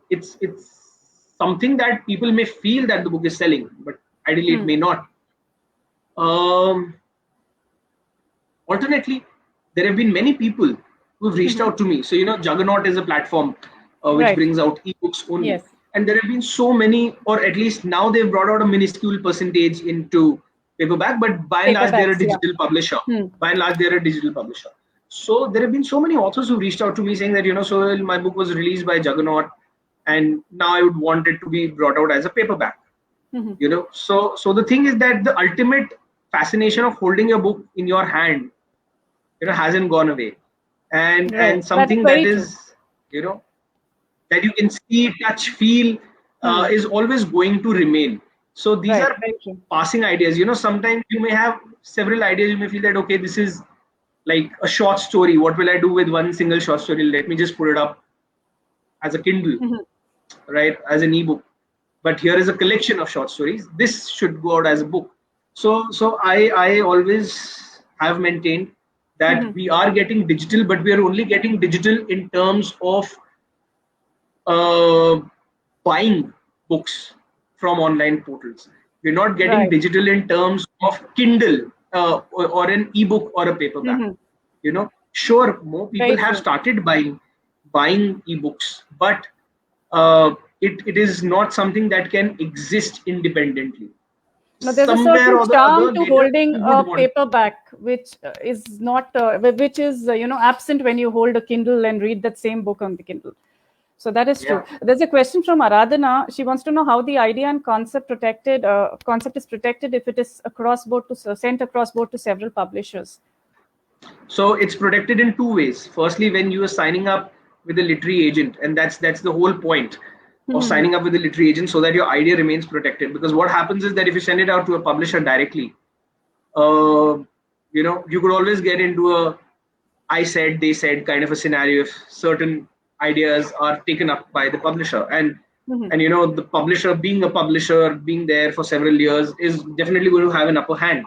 it's something that people may feel that the book is selling, but ideally it may not. Alternately, there have been many people who have reached out to me. So Juggernaut is a platform which brings out ebooks only, and there have been so many, or at least now they've brought out a minuscule percentage into paperback, but by and large they're a digital publisher. So there have been so many authors who reached out to me saying that, so my book was released by Juggernaut, and now I would want it to be brought out as a paperback. So the thing is that the ultimate fascination of holding your book in your hand, hasn't gone away, and something that is, that you can see, touch, feel, is always going to remain. So these are passing ideas. Sometimes you may have several ideas. You may feel that, okay, this is like a short story. What will I do with one single short story? Let me just put it up as a Kindle, right, as an ebook. But here is a collection of short stories. This should go out as a book. So I always have maintained that we are getting digital, but we are only getting digital in terms of buying books from online portals. We're not getting digital in terms of Kindle or an ebook or a paperback. Sure, more people have started buying ebooks, but it is not something that can exist independently. Now, there's a certain charm to holding a paperback, which is not, absent when you hold a Kindle and read that same book on the Kindle. So that is true. There's a question from Aradhana. She wants to know how the idea and concept is protected if it is sent across board to several publishers. So it's protected in 2 ways. Firstly, when you are signing up with a literary agent, and that's the whole point of signing up with a literary agent, so that your idea remains protected. Because what happens is that if you send it out to a publisher directly, you could always get into a I said, they said kind of a scenario if certain ideas are taken up by the publisher, and the publisher being a publisher, being there for several years, is definitely going to have an upper hand.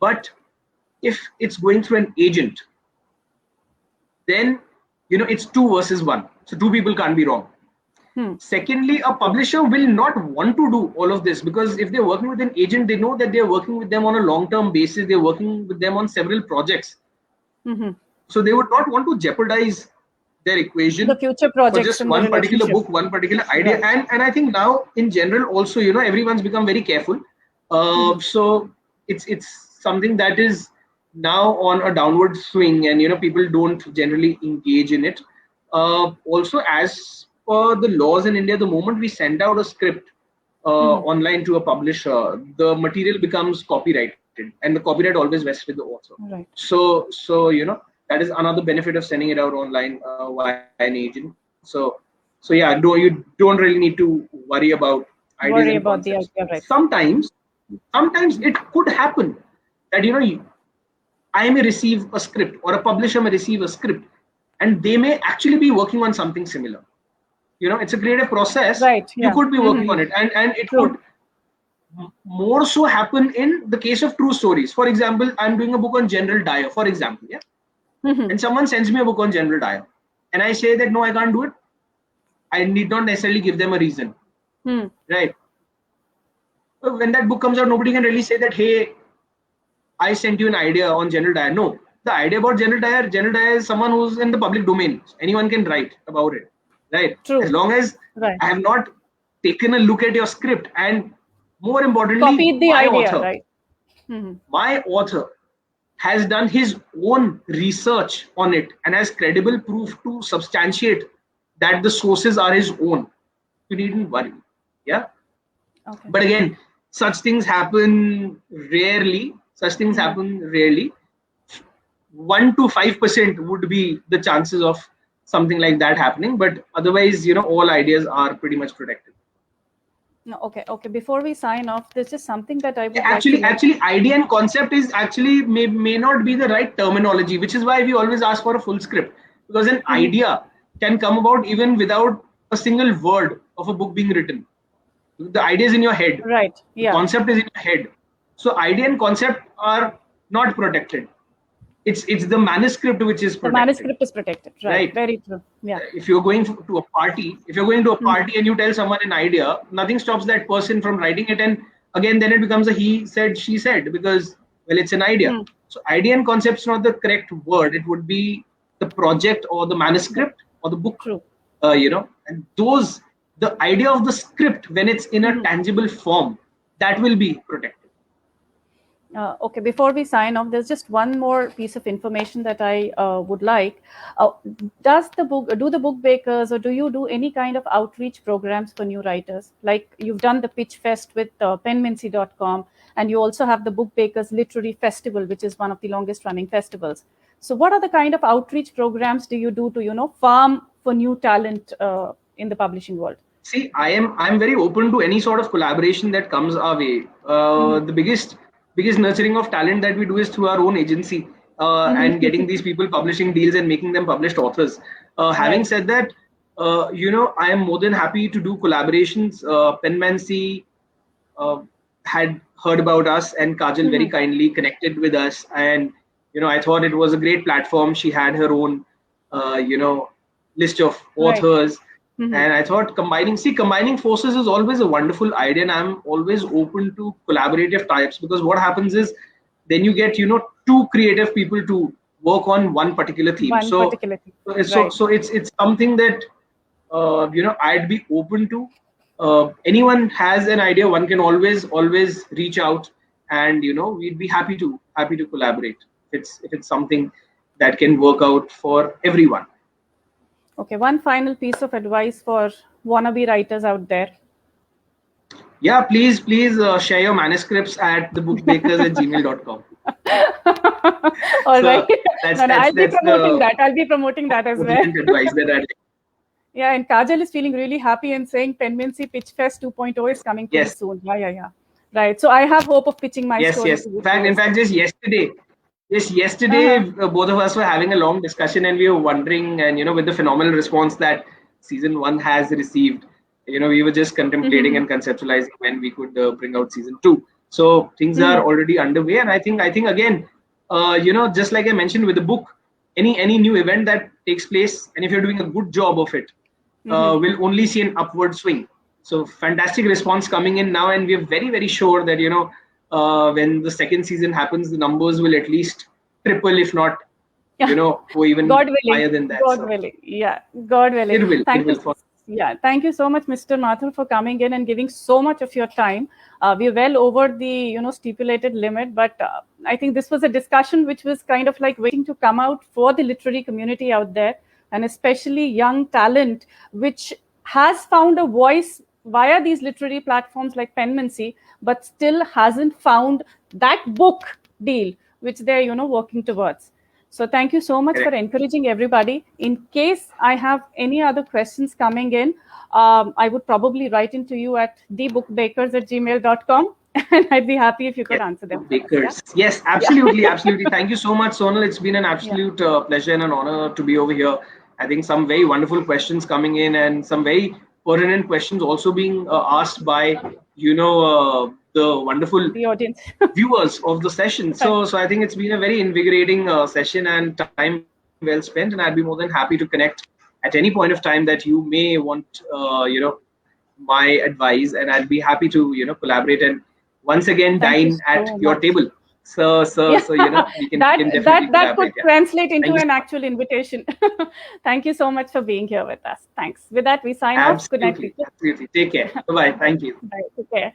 But if it's going through an agent, then it's 2 versus 1, so 2 people can't be wrong. Secondly, a publisher will not want to do all of this, because if they're working with an agent, they know that they're working with them on a long-term basis. They're working with them on several projects, so they would not want to jeopardize their equation, the future projects, for just one particular book, one particular idea. And I think now in general also, everyone's become very careful. So it's something that is now on a downward swing, and people don't generally engage in it. Also, as per the laws in India, the moment we send out a script online to a publisher, the material becomes copyrighted, and the copyright always vests with the author. Right. So that is another benefit of sending it out online via an agent. So yeah, you don't really need to worry about ideas and concepts. the idea, right? Sometimes it could happen that I may receive a script, or a publisher may receive a script, and they may actually be working on something similar. It's a creative process. Right. You Yeah. could be working on it, and it True. could more so happen in the case of true stories. For example, I'm doing a book on General Dyer, for example, yeah, and someone sends me a book on General Dyer, and I say that no, I can't do it. I need not necessarily give them a reason, right? When that book comes out, nobody can really say that, hey, I sent you an idea on General Dyer. No, the idea about General Dyer is someone who's in the public domain. Anyone can write about it, right? True. As long as Right. I have not taken a look at your script, and more importantly, Copied the my idea, author, right? my author has done his own research on it and has credible proof to substantiate that the sources are his own. You needn't worry. Yeah. Okay. But again, such things happen rarely. 1 to 5% would be the chances of something like that happening. But otherwise, all ideas are pretty much protected. No, okay. Before we sign off, there's just something that I would Actually, idea and concept is actually may not be the right terminology, which is why we always ask for a full script, because an idea can come about even without a single word of a book being written. The idea is in your head. Right. Yeah. The concept is in your head. So idea and concept are not protected. It's the manuscript which is protected. The manuscript is protected. Right. Very true. Yeah. If you're going to a party, and you tell someone an idea, nothing stops that person from writing it. And again, then it becomes a he said, she said, because, well, it's an idea. So idea and concept is not the correct word. It would be the project or the manuscript or the book. True. And the idea of the script, when it's in a tangible form, that will be protected. Okay, before we sign off, there's just one more piece of information that I would like. Do the book bakers, or do you do any kind of outreach programs for new writers? Like you've done the Pitch Fest with penmancy.com, and you also have the Book Bakers Literary Festival, which is one of the longest running festivals. So what are the kind of outreach programs do you do to, farm for new talent in the publishing world? See, I'm very open to any sort of collaboration that comes our way. The biggest nurturing of talent that we do is through our own agency and getting these people publishing deals and making them published authors. Having said that, I am more than happy to do collaborations. Penmancy had heard about us, and Kajal very kindly connected with us, and I thought it was a great platform. She had her own list of authors. And I thought combining forces is always a wonderful idea, and I'm always open to collaborative types, because what happens is then you get two creative people to work on one particular theme. So it's something that I'd be open to. Anyone has an idea, one can always reach out, and we'd be happy to collaborate if it's something that can work out for everyone. Okay, one final piece of advice for wannabe writers out there. Yeah, please share your manuscripts at thebookbakers@gmail.com. All right. I'll be promoting that as well. Advice that yeah, and Kajal is feeling really happy and saying Penmancy Pitch Fest 2.0 is coming pretty soon. Yeah. Right. So I have hope of pitching my story. Yes. In fact, just yesterday, both of us were having a long discussion, and we were wondering, and with the phenomenal response that season 1 has received, we were just contemplating and conceptualizing when we could bring out season 2. So things are already underway, and I think again, just like I mentioned with the book, any new event that takes place, and if you're doing a good job of it, will only see an upward swing. So fantastic response coming in now, and we're very, very sure that when the second season happens, the numbers will at least triple, if not, go even higher than that. God willing. Yeah, God willing. It will. Thank you Yeah, thank you so much, Mr. Mathur, for coming in and giving so much of your time. We're well over the stipulated limit, but I think this was a discussion which was kind of like waiting to come out for the literary community out there, and especially young talent, which has found a voice via these literary platforms like Penmancy, but still hasn't found that book deal which they're working towards. So thank you so much for encouraging everybody. In case I have any other questions coming in, I would probably write into you at thebookbakers@gmail.com, and I'd be happy if you could answer them. Bakers. Yes, absolutely, absolutely. Thank you so much, Sonal. It's been an absolute pleasure and an honor to be over here. I think some very wonderful questions coming in, and some very pertinent questions also being asked by the wonderful audience viewers of the session. So I think it's been a very invigorating session and time well spent, and I'd be more than happy to connect at any point of time that you may want my advice, and I'd be happy to collaborate and once again dine at your table. So we can definitely that could translate into an actual invitation. Thank you so much for being here with us. Thanks. With that, we sign off. Good night, people. Absolutely. Take care. Bye-bye. Thank you. Bye. Take care.